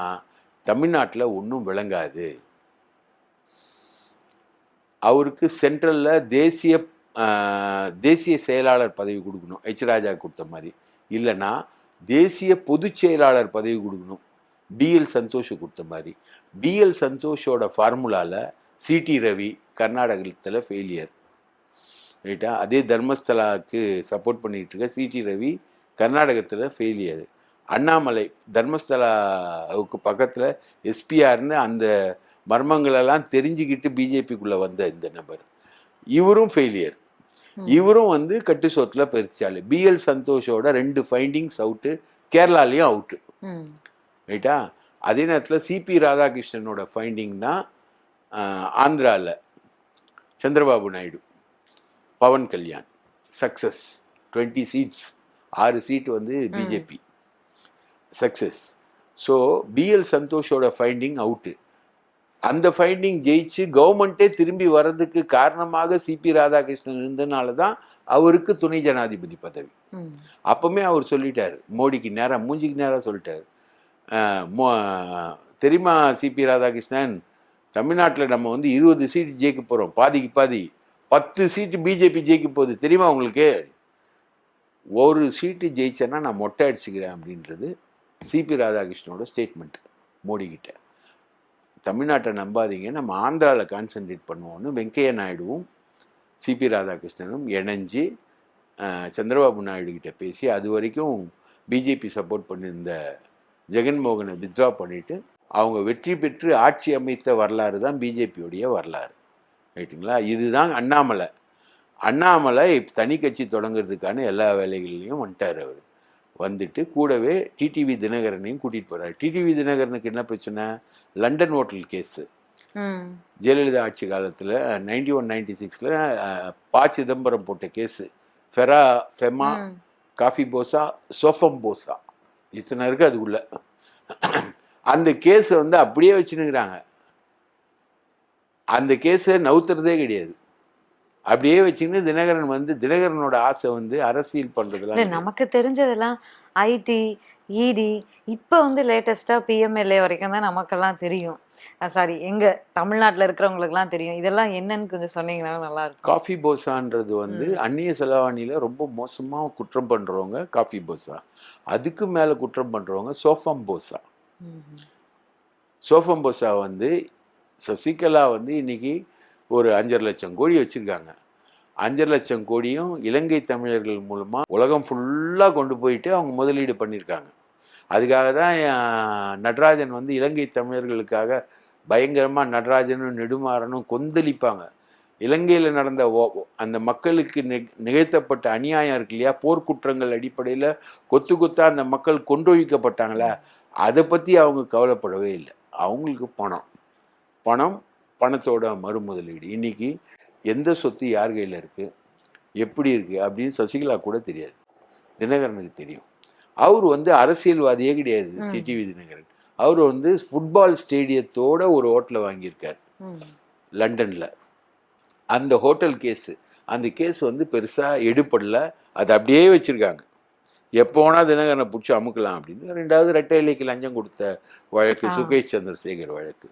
தமிழ்நாட்டில் ஒன்றும் விளங்காது. அவருக்கு சென்ட்ரலில் தேசிய செயலாளர் பதவி கொடுக்கணும், H. ராஜா கொடுத்த மாதிரி. இல்லைன்னா தேசிய பொதுச் செயலாளர் பதவி கொடுக்கணும், BL சந்தோஷ் கொடுத்த மாதிரி. BL சந்தோஷோட ஃபார்முலாவில் CT ரவி கர்நாடகத்தில் ஃபெயிலியர், ரைட்டா. அதே தர்மஸ்தலாவுக்கு சப்போர்ட் பண்ணிகிட்டு இருக்க CT ரவி கர்நாடகத்தில் ஃபெயிலியர். அண்ணாமலை தர்மஸ்தலாவுக்கு பக்கத்தில் SPRன்னு அந்த மர்மங்களெல்லாம் தெரிஞ்சுக்கிட்டு பிஜேபிக்குள்ளே வந்த இந்த நபர், இவரும் ஃபெயிலியர். இவரும் வந்து கட்டு சோட்டில் பெருச்சாள். BL சந்தோஷோட 2 ஃபைண்டிங்ஸ் அவுட்டு, கேரளாலையும் அவுட்டு, ரைட்டா. அதே நேரத்தில் CP ராதாகிருஷ்ணனோட ஃபைண்டிங் தான் ஆந்திராவில் Chandrababu Naidu, Pawan Kalyan success, 20 seats, 6 seat வந்து பிஜேபி சக்ஸஸ். ஸோ BL சந்தோஷோட ஃபைண்டிங் அவுட்டு. அந்த ஃபைண்டிங் ஜெயிச்சு கவர்மெண்ட்டே திரும்பி வர்றதுக்கு காரணமாக CP ராதாகிருஷ்ணன் இருந்தனால தான் அவருக்கு துணை ஜனாதிபதி பதவி. அப்பவுமே அவர் சொல்லிட்டார், மோடிக்கு நேராக மூஞ்சிக்கு நேராக சொல்லிட்டார், தெரியுமா CP ராதாகிருஷ்ணன், தமிழ்நாட்டில் நம்ம வந்து 20 சீட்டு ஜெயிக்க போகிறோம், பாதிக்கு பாதி 10 சீட்டு பிஜேபி ஜெயிக்க போகுது, தெரியுமா உங்களுக்கு? ஒரு சீட்டு ஜெயிச்சேன்னா நான் மொட்டை அடிச்சுக்கிறேன் அப்படின்றது CP ராதாகிருஷ்ணனோட ஸ்டேட்மெண்ட் மோடிக்கிட்ட. தமிழ்நாட்டை நம்பாதீங்க, நம்ம ஆந்திராவில் கான்சென்ட்ரேட் பண்ணுவோன்னு வெங்கையா நாயுடுவும் CP ராதாகிருஷ்ணனும் இணைஞ்சு சந்திரபாபு நாயுடு கிட்ட பேசி, அது வரைக்கும் பிஜேபி சப்போர்ட் பண்ணியிருந்த ஜெகன்மோகனை வித்ட்ரா பண்ணிவிட்டு அவங்க வெற்றி பெற்று ஆட்சி அமைத்த வரலாறு தான் பிஜேபியோடைய வரலாறு, ரைட்டுங்களா. இதுதான் அண்ணாமலை தனி கட்சி தொடங்குறதுக்கான எல்லா வேலைகள்லையும் வந்துட்டார். அவர் வந்துட்டு கூடவே டிடிவி தினகரனையும் கூட்டிகிட்டு போகிறார். டிடிவி தினகரனுக்கு என்ன பிரச்சனை? லண்டன் ஹோட்டல் கேஸு, ஜெயலலிதா ஆட்சி காலத்தில் 91-96 ப. சிதம்பரம் போட்ட கேஸு, ஃபெமா, காஃபி போசா, சோஃபம் போசா, இத்தனை இருக்குது அதுக்குள்ள. அந்த கேஸை வந்து அப்படியே வச்சுன்னுக்குறாங்க. அந்த கேஸை நவுத்துறதே கிடையாது, அப்படியே வச்சுக்கின்னு தினகரனோட ஆசை வந்து அரசியல் பண்றதுல. நமக்கு தெரிஞ்சதெல்லாம் IT, ED, இப்போ வந்து லேட்டஸ்ட்டாக PMLA வரைக்கும் தான் நமக்கெல்லாம் தெரியும். சாரி, எங்க தமிழ்நாட்டில் இருக்கிறவங்களுக்குலாம் தெரியும். இதெல்லாம் என்னன்னு கொஞ்சம் சொன்னீங்கன்னா நல்லா இருக்கும். காஃபி போசான்றது வந்து அந்நிய செலவாணியில் ரொம்ப மோசமாக குற்றம் பண்ணுறவங்க காஃபி போசா. அதுக்கு மேலே குற்றம் பண்ணுறவங்க சோஃபம் போசா. சோஃபம் போசா வந்து சசிகலா வந்து இன்னைக்கு ஒரு 5.5 லட்சம் கோடி வச்சுருக்காங்க. 5.5 லட்சம் கோடியும் இலங்கை தமிழர்கள் மூலமாக உலகம் ஃபுல்லாக கொண்டு போயிட்டு அவங்க முதலீடு பண்ணியிருக்காங்க. அதுக்காக தான் நடராஜன் வந்து இலங்கை தமிழர்களுக்காக பயங்கரமாக நடராஜனும் நெடுமாறனும் கொந்தளிப்பாங்க. இலங்கையில் நடந்த அந்த மக்களுக்கு நிகழ்த்தப்பட்ட அநியாயம் இருக்கு இல்லையா, போர்க்குற்றங்கள் அடிப்படையில் கொத்து கொத்தா அந்த மக்கள் கொன்றொழிக்கப்பட்டாங்களே, அதை பற்றி அவங்க கவலைப்படவே இல்லை. அவங்களுக்கு பணத்தோட மறுமுதலீடு. இன்னைக்கு எந்த சொத்து யார் கையில் இருக்குது, எப்படி இருக்குது அப்படின்னு சசிகலா கூட தெரியாது, தினகரனுக்கு தெரியும். அவர் வந்து அரசியல்வாதியே கிடையாது டிடிவி தினகரன். அவர் வந்து ஃபுட்பால் ஸ்டேடியத்தோட ஒரு ஹோட்டலை வாங்கியிருக்கார் லண்டனில். அந்த ஹோட்டல் கேஸு, அந்த கேஸ் வந்து பெருசாக எடுப்படல, அது அப்படியே வச்சுருக்காங்க. எப்போனா தினகரனை பிடிச்சி அமுக்கலாம் அப்படின்னு. 2வது ரெட்டை இலைக்கு லஞ்சம் கொடுத்த வழக்கு, சுகேஷ் சந்திரசேகர் வழக்கு.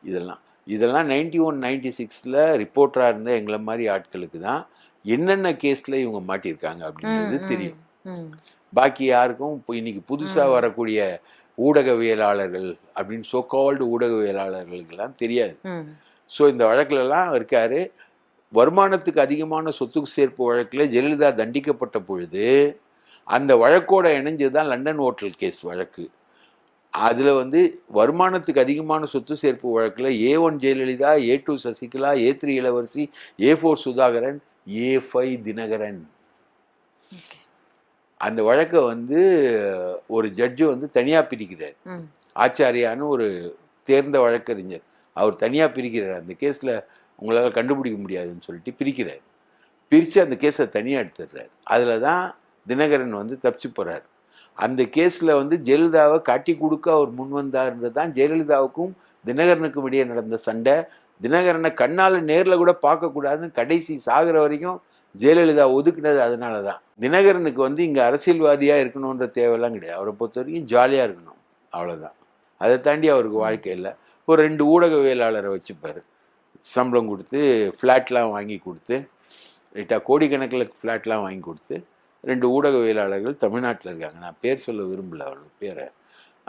இதெல்லாம் 91-96 ரிப்போர்ட்டராக இருந்த எங்களை மாதிரி ஆட்களுக்கு தான் என்னென்ன கேஸில் இவங்க மாட்டியிருக்காங்க அப்படின்றது தெரியும். பாக்கி யாருக்கும் இப்போ இன்னைக்கு புதுசாக வரக்கூடிய ஊடகவியலாளர்கள் அப்படின்னு சோகால்டு ஊடகவியலாளர்களுக்கெல்லாம் தெரியாது. ஸோ இந்த வழக்கிலலாம் இருக்காரு. வருமானத்துக்கு அதிகமான சொத்துக்கு சேர்ப்பு வழக்கில் ஜெயலலிதா தண்டிக்கப்பட்ட பொழுது அந்த வழக்கோட இணைஞ்சது தான் லண்டன் ஹோட்டல் கேஸ் வழக்கு. அதில் வந்து வருமானத்துக்கு அதிகமான சொத்து சேர்ப்பு வழக்கில் A1 Jayalalithaa, A2 Sasikala, A3 இளவரசி, A4 சுதாகரன், A5 தினகரன். அந்த வழக்கை வந்து ஒரு ஜட்ஜு வந்து தனியாக பிரிக்கிறார். ஆச்சாரியான்னு ஒரு தேர்ந்த வழக்கறிஞர் அவர் தனியாக பிரிக்கிறார். அந்த கேஸில் உங்களால் கண்டுபிடிக்க முடியாதுன்னு சொல்லிட்டு பிரிக்கிறார். பிரித்து அந்த கேஸை தனியாக எடுத்துடுறார். அதில் தான் தினகரன் வந்து தப்பிச்சு போகிறார். அந்த கேஸில் வந்து ஜெயலலிதாவை காட்டி கொடுக்க அவர் முன் வந்தார்ன்றது தான் ஜெயலலிதாவுக்கும் தினகரனுக்கும் இடையே நடந்த சண்டை. தினகரனை கண்ணால் நேரில் கூட பார்க்கக்கூடாதுன்னு கடைசி சாகிற வரைக்கும் ஜெயலலிதா ஒதுக்குனது அதனால தான். தினகரனுக்கு வந்து இங்கே அரசியல்வாதியாக இருக்கணுன்ற தேவையெல்லாம் கிடையாது. அவரை பொறுத்த வரைக்கும் ஜாலியாக இருக்கணும், அவ்வளோதான். அதை தாண்டி அவருக்கு வாழ்க்கை இல்லை. ஒரு 2 ஊடகவியலாளரை வச்சுப்பார், சம்பளம் கொடுத்து ஃப்ளாட்லாம் வாங்கி கொடுத்து, ரைட்டாக கோடிக்கணக்கில் ஃப்ளாட்லாம் வாங்கி கொடுத்து 2 ஊடகவியலாளர்கள் தமிழ்நாட்டில் இருக்காங்க. நான் பேர் சொல்ல விரும்பல அவனுக்கு பேரை.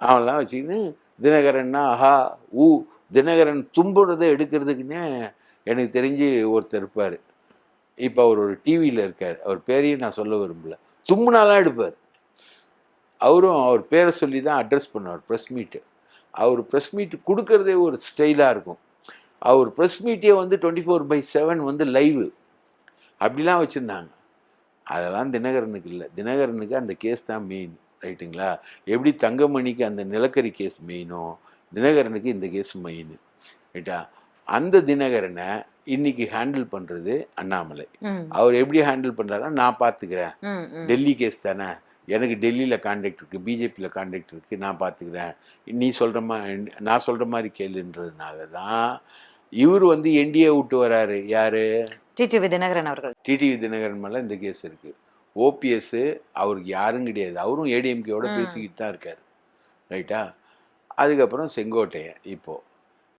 அவன்லாம் வச்சுக்கின்னு தினகரன்னா ஆஹா ஊ தினகரன் தும்புறதை எடுக்கிறதுக்குன்னே எனக்கு தெரிஞ்சு ஒருத்தர் இருப்பார். இப்போ அவர் ஒரு டிவியில் இருக்கார், அவர் பேரையும் நான் சொல்ல விரும்பல. தும்முனாலாம் எடுப்பார். அவரும் அவர் பேரை சொல்லி தான் அட்ரஸ் பண்ணுவார் ப்ரெஸ் மீட்டு. அவர் ப்ரெஸ் மீட்டு கொடுக்கறதே ஒரு ஸ்டைலாக இருக்கும். அவர் ப்ரெஸ் மீட்டே வந்து 24/7 வந்து லைவு அப்படிலாம் வச்சுருந்தாங்க. அதெல்லாம் தினகரனுக்கு இல்லை. தினகரனுக்கு அந்த கேஸ் தான் மெயின், ரைட்டுங்களா? எப்படி தங்கமணிக்கு அந்த நிலக்கரி கேஸ் மெயினோ தினகரனுக்கு இந்த கேஸ் மெயின், ரைட்டா? அந்த தினகரனை இன்னைக்கு ஹேண்டில் பண்ணுறது அண்ணாமலை. அவர் எப்படி ஹேண்டில் பண்ணுறாருன்னா, நான் பார்த்துக்கிறேன், டெல்லி கேஸ் தானே, எனக்கு டெல்லியில் கான்டாக்ட் இருக்குது, பிஜேபியில் கான்டாக்ட் இருக்குது, நான் பார்த்துக்கிறேன், நீ சொல்கிற மாதிரி நான் சொல்கிற மாதிரி கேளுன்றதுனால தான் இவர் வந்து என்டிஏ விட்டு வராரு. யார்? டிடிவி தினகரன் அவர்கள். டிடிவி தினகரன் மேலே இந்த கேஸ் இருக்குது. ஓபிஎஸ் அவருக்கு யாரும் கிடையாது, அவரும் ஏடிஎம்கேயோட பேசிக்கிட்டு தான் இருக்கார், ரைட்டா? அதுக்கப்புறம் செங்கோட்டையன். இப்போது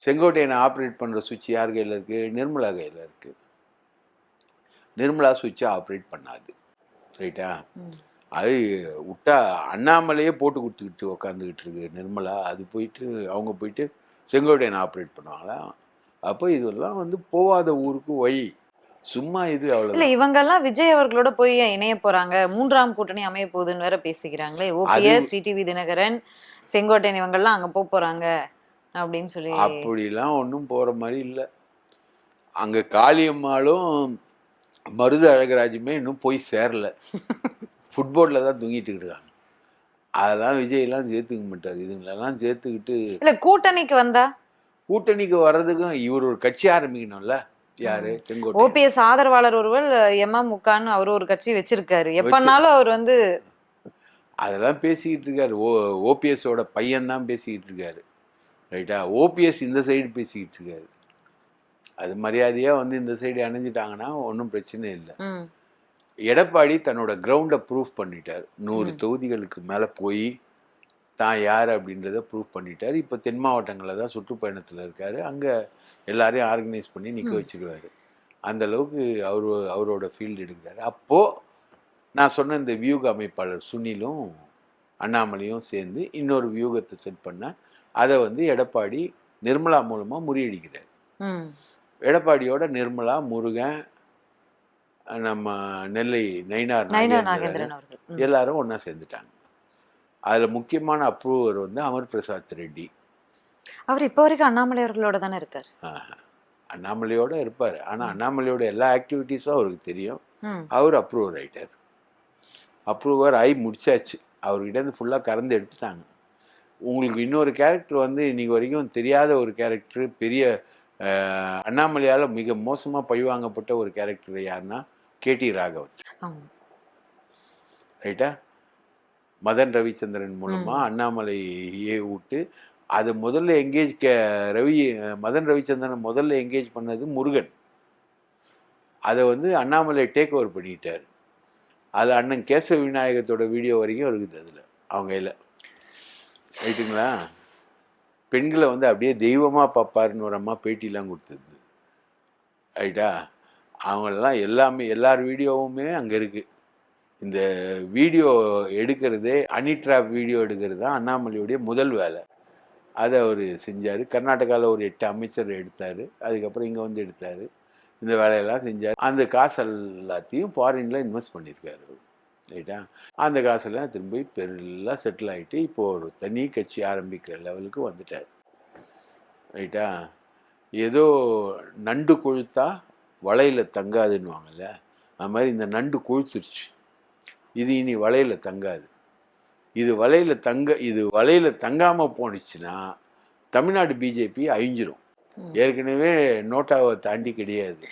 செங்கோட்டையனை ஆப்ரேட் பண்ணுற சுவிட்ச் யார் கையில் இருக்குது? நிர்மலா கையில் இருக்குது. நிர்மலா சுவிட்சை ஆப்ரேட் பண்ணாது, ரைட்டா? அது விட்டா அண்ணாமலையே போட்டு கொடுத்துக்கிட்டு உக்காந்துக்கிட்டு இருக்கு நிர்மலா. அது போயிட்டு அவங்க போயிட்டு செங்கோட்டையனை ஆப்ரேட் பண்ணுவாங்களா? அப்போ இதெல்லாம் வந்து போகாத ஊருக்கு வழி. சும்மா இது அவ்வளோ இல்ல. இவங்கெல்லாம் விஜய் அவர்களோட போய் இணைய போறாங்க, 3ஆம் கூட்டணி அமைய போகுதுன்னு வேற பேசிக்கிறாங்களே. ஓபிஎஸ், டிடிவி தினகரன், செங்கோட்டையன் இவங்கெல்லாம் அங்க போறாங்க அப்படின்னு சொல்லி. அப்படிலாம் ஒன்றும் போகிற மாதிரி இல்லை. அங்கே காளியம்மாளும் மருது அழகராஜுமே இன்னும் போய் சேரல, ஃபுட்போர்டில் தான் தூங்கிட்டு இருக்காங்க. அதெல்லாம் விஜயெல்லாம் சேர்த்துக்க மாட்டார். இதுங்களெல்லாம் சேர்த்துக்கிட்டு இல்லை கூட்டணிக்கு வந்தா, கூட்டணிக்கு வர்றதுக்கும் இவர் ஒரு கட்சி ஆரம்பிக்கணும்ல. யாரு? செங்கோட்டை. ஓபிஎஸ் ஆதரவாளர் ஒருவர் எம்எம்முகான்னு அவர் ஒரு கட்சி வச்சிருக்காரு. எப்பனாலும் அவர் வந்து அதெல்லாம் பேசிக்கிட்டு இருக்காரு. ஓபிஎஸோட பையன் தான் பேசிக்கிட்டு இருக்காரு, ரைட்டா? ஓபிஎஸ் இந்த சைடு பேசிக்கிட்டு இருக்காரு. அது மரியாதையாக வந்து இந்த சைடு அணைஞ்சிட்டாங்கன்னா ஒன்றும் பிரச்சனை இல்லை. எடப்பாடி தன்னோட கிரவுண்டை ப்ரூஃப் பண்ணிட்டார். 100 தொகுதிகளுக்கு மேலே போய் தான் யார் அப்படின்றத ப்ரூஃப் பண்ணிட்டார். இப்போ தென் மாவட்டங்களில் தான் சுற்றுப்பயணத்தில் இருக்கார். அங்கே எல்லாரையும் ஆர்கனைஸ் பண்ணி நிற்க வச்சுடுவார். அந்தளவுக்கு அவரோட ஃபீல்டு எடுக்கிறாரு. அப்போது நான் சொன்ன இந்த வியூக அமைப்பாளர் சுனிலும் அண்ணாமலையும் சேர்ந்து இன்னொரு வியூகத்தை செட் பண்ண அதை வந்து எடப்பாடி நிர்மலா மூலமாக முறியடிக்கிறார். எடப்பாடியோட நிர்மலா, முருகன், நம்ம நெல்லை நயினார் நாகேந்திரன் எல்லாரும் ஒன்றா சேர்ந்துட்டாங்க. அதில் முக்கியமான அப்ரூவர் வந்து அமர் பிரசாத் ரெட்டி. அவர் இப்போ வரைக்கும் அண்ணாமலை அவர்களோட தானே இருக்கார். அண்ணாமலையோட இருப்பார். ஆனால் அண்ணாமலையோட எல்லா ஆக்டிவிட்டீஸும் அவருக்கு தெரியும். அவர் அப்ரூவர் ஆகிட்டார். அப்ரூவர் ஆகி முடிச்சாச்சு. அவர்கிட்ட ஃபுல்லாக கறந்து எடுத்துட்டாங்க. உங்களுக்கு இன்னொரு கேரக்டர் வந்து இன்னைக்கு வரைக்கும் தெரியாத ஒரு கேரக்டர், பெரிய அண்ணாமலையால் மிக மோசமாக பழிவாங்கப்பட்ட ஒரு கேரக்டர் யாருன்னா கேடி ராகவன், ரைட்டா? மதன் ரவிச்சந்திரன் மூலமாக அண்ணாமலையே விட்டு அது முதல்ல மதன் ரவிச்சந்திரன் முதல்ல என்கேஜ் பண்ணது முருகன். அதை வந்து அண்ணாமலை டேக் ஓவர் பண்ணிட்டார். அது அண்ணன் கேசவ விநாயகத்தோட வீடியோ வரைக்கும் இருக்குது அதில் அவங்க கையில், ரைட்டுங்களா? பெண்களை வந்து அப்படியே தெய்வமாக பார்ப்பாருன்னு ஒரு அம்மா பேட்டிலாம் கொடுத்தது, ரைட்டா? அவங்களெல்லாம் எல்லார் வீடியோவுமே அங்கே இருக்குது. இந்த வீடியோ எடுக்கிறதே அனிட்ராப் வீடியோ எடுக்கிறது தான் அண்ணாமலையுடைய முதல் வேலை. அதை அவர் செஞ்சார். கர்நாடகாவில் ஒரு 8 அமைச்சர் எடுத்தார். அதுக்கப்புறம் இங்கே வந்து எடுத்தார். இந்த வேலையெல்லாம் செஞ்சார். அந்த காசு எல்லாத்தையும் ஃபாரினில் இன்வெஸ்ட் பண்ணியிருக்காரு, ரைட்டா? அந்த காசெல்லாம் திரும்பி பெருளாக செட்டில் ஆகிட்டு இப்போது ஒரு தனி கட்சி ஆரம்பிக்கிற லெவலுக்கு வந்துட்டார், ரைட்டா? ஏதோ நண்டு கொழுத்தா வலையில் தங்காதுன்னுவாங்கல்ல, அது மாதிரி இந்த நண்டு கொழுத்துருச்சு. இது இனி வலையில் தங்காது. இது வலையில் தங்காமல் போணுச்சுன்னா தமிழ்நாடு பிஜேபி அழிஞ்சிரும். ஏற்கனவே நோட்டாவை தாண்டி கிடையாது.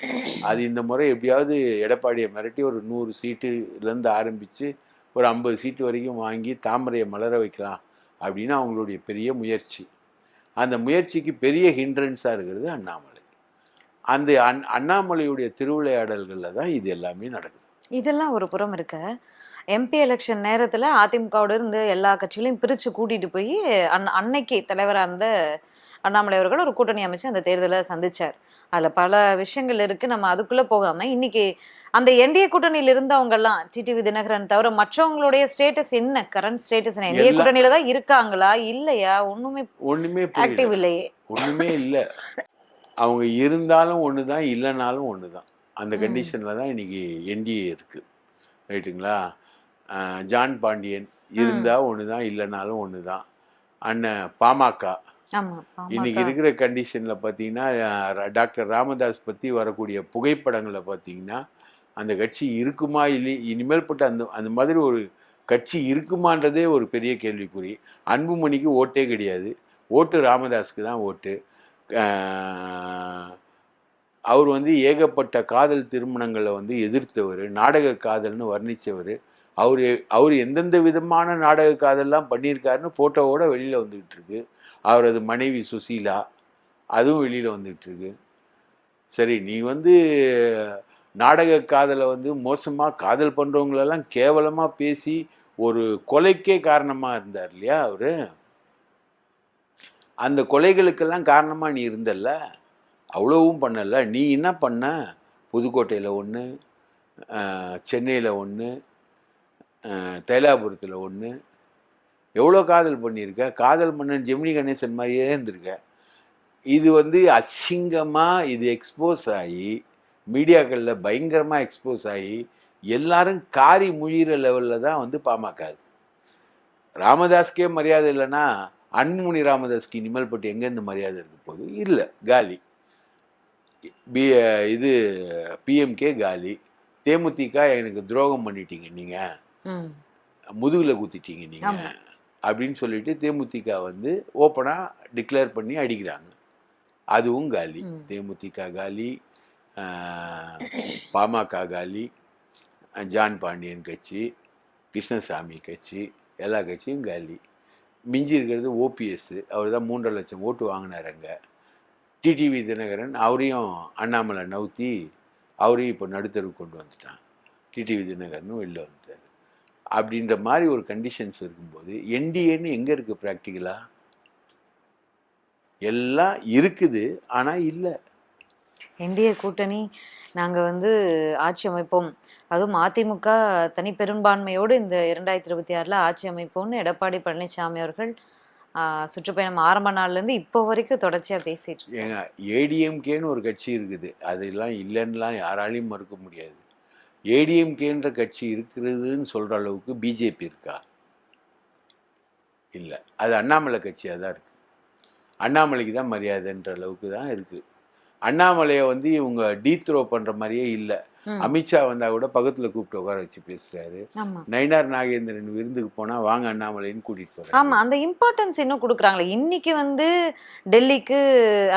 அது இந்த முறை எப்படியாவது எடப்பாடியை மிரட்டி ஒரு 100 சீட்டுலேருந்து ஆரம்பித்து ஒரு 50 சீட்டு வரைக்கும் வாங்கி தாமரையை மலர வைக்கலாம் அப்படின்னு அவங்களுடைய பெரிய முயற்சி. அந்த முயற்சிக்கு பெரிய ஹிண்ட்ரன்ஸாக இருக்கிறது அண்ணாமலை. அந்த அண்ணாமலையுடைய திருவிளையாடல்களில் தான் இது எல்லாமே நடக்குது. இதெல்லாம் ஒரு புறம் இருக்க, எம்பி எலெக்ஷன் நேரத்தில் அதிமுகவோட இருந்து எல்லா கட்சிகளையும் பிரித்து கூட்டிகிட்டு போய் அன்னைக்கு தலைவராக இருந்த அண்ணாமலை அவர்கள் ஒரு கூட்டணி அமைச்சு அந்த தேர்தலை சந்திச்சார். அதில் பல விஷயங்கள் இருக்குது, நம்ம அதுக்குள்ளே போகாமல் இன்னைக்கு அந்த என்டிஏ கூட்டணியில் இருந்தவங்க எல்லாம் டிடிவி தினகரன் தவிர மற்றவங்களுடைய ஸ்டேட்டஸ் என்ன, கரண்ட் ஸ்டேட்டஸ் என்ன? என்டிஏ கூட்டணியில தான் இருக்காங்களா இல்லையா? ஒண்ணுமே ஆக்டிவ் இல்லையே, ஒண்ணுமே இல்லை. அவங்க இருந்தாலும் ஒன்று தான், இல்லைனாலும் ஒன்று தான். அந்த கண்டிஷனில் தான் இன்னைக்கு என்டிஏ இருக்கு. ரைட்டுங்களா? ஜான் பாண்டியன் இருந்தால் ஒன்று தான், இல்லைனாலும் ஒன்று தான். அண்ணன் பாமக இன்னைக்கு இருக்கிற கண்டிஷனில் பார்த்தீங்கன்னா டாக்டர் ராமதாஸ் பற்றி வரக்கூடிய புகைப்படங்களை பார்த்தீங்கன்னா அந்த கட்சி இருக்குமா இல்லை, இனிமேல் பட்டு அந்த மாதிரி ஒரு கட்சி இருக்குமான்றதே ஒரு பெரிய கேள்விக்குறி. அன்புமணிக்கு ஓட்டே கிடையாது, ஓட்டு ராமதாஸுக்கு தான் ஓட்டு. அவர் ஏகப்பட்ட காதல் திருமணங்களை எதிர்த்தவர், நாடக காதல்னு வர்ணித்தவர். அவர் எந்தெந்த விதமான நாடக காதல்லாம் பண்ணியிருக்காருன்னு ஃபோட்டோவோட வெளியில் வந்துக்கிட்டு இருக்கு. அவரது மனைவி சுசீலா அதுவும் வெளியில் வந்துக்கிட்டு இருக்கு. சரி, நீ நாடக காதலை மோசமாக காதல் பண்ணுறவங்களெல்லாம் கேவலமாக பேசி ஒரு கொலைக்கே காரணமாக இருந்தார் இல்லையா அவர்? அந்த கொலைகளுக்கெல்லாம் காரணமாக நீ இருந்தல்ல, அவ்வளவும் பண்ணல. நீ என்ன பண்ண? புதுக்கோட்டையில் ஒன்று, சென்னையில் ஒன்று, தைலாபுரத்தில் ஒன்று, எவ்வளோ காதல் பண்ணியிருக்க. காதல் மன்னன் ஜெமினி கணேசன் மாதிரியே இருந்திருக்க. இது அசிங்கமாக இது எக்ஸ்போஸ் ஆகி மீடியாக்களில் பயங்கரமாக எக்ஸ்போஸ் ஆகி எல்லாரும் காரி முழிகிற லெவலில் தான் பாமக இருக்கு. ராமதாஸ்க்கே மரியாதை இல்லைன்னா அன்புமணி ராமதாஸ்க்கு இனிமேல் பட்டு எங்கேருந்து மரியாதை இருக்க போகுது? இல்லை, காலி. இது பிஎம்கே காலி. தேமுதிக எனக்கு துரோகம் பண்ணிட்டீங்க நீங்கள், முதுகில் குத்திட்டீங்க நீங்கள் அப்படின்னு சொல்லிட்டு தேமுதிக ஓப்பனாக டிக்ளேர் பண்ணி அடிக்கிறாங்க. அதுவும் காலி. தேமுதிக காலி, பாமக காலி, ஜான் பாண்டியன் கட்சி, கிருஷ்ணசாமி கட்சி, எல்லா கட்சியும் காலி. மிஞ்சி இருக்கிறது ஓபிஎஸ். அவர் தான் 3.5 லட்சம் ஓட்டு வாங்கினாருங்க. டிடிவி தினகரன் அவரையும் அண்ணாமலை நவுத்தி அவரையும் இப்போ நடுத்தருக்கு கொண்டு வந்துட்டான். டிடிவி தினகரனும் வெளில வந்துட்டார். அப்படின்ற மாதிரி ஒரு கண்டிஷன்ஸ் இருக்கும்போது என்டிஏன்னு எங்கே இருக்குது ப்ராக்டிக்கலாக? எல்லாம் இருக்குது, ஆனால் இல்லை. என்டிஏ கூட்டணி நாங்கள் ஆட்சி அமைப்போம், அதுவும் அதிமுக தனி பெரும்பான்மையோடு இந்த 2026 ஆட்சி அமைப்போம்னு எடப்பாடி பழனிசாமி அவர்கள் சுற்றுப்பயணம் ஆரம்ப நாள்லேருந்து இப்போ வரைக்கும் தொடர்ச்சியாக பேசிட்டு ஏங்க. ஏடிஎம்கேன்னு ஒரு கட்சி இருக்குது, அதெல்லாம் இல்லைன்னுலாம் யாராலையும் மறுக்க முடியாது. ஏடிஎம்கேன்ற கட்சி இருக்கிறதுன்னு சொல்கிற அளவுக்கு பிஜேபி இருக்கா? இல்லை, அது அண்ணாமலை கட்சியாக தான் இருக்குது. அண்ணாமலைக்கு தான் மரியாதைன்ற அளவுக்கு தான் இருக்குது. அண்ணாமலையை இவங்க டீத்ரோ பண்ணுற மாதிரியே இல்லை. அமித்ஷா வந்தால் கூட பக்கத்தில் கூப்பிட்டு உட்கார வச்சு பேசுகிறாரு. நயினார் நாகேந்திரன் விருந்துக்கு போனால் வாங்க அண்ணாமலைன்னு கூட்டிகிட்டு போகிறாங்க. ஆமாம், அந்த இம்பார்ட்டன்ஸ் இன்னும் கொடுக்குறாங்களே. இன்னைக்கு டெல்லிக்கு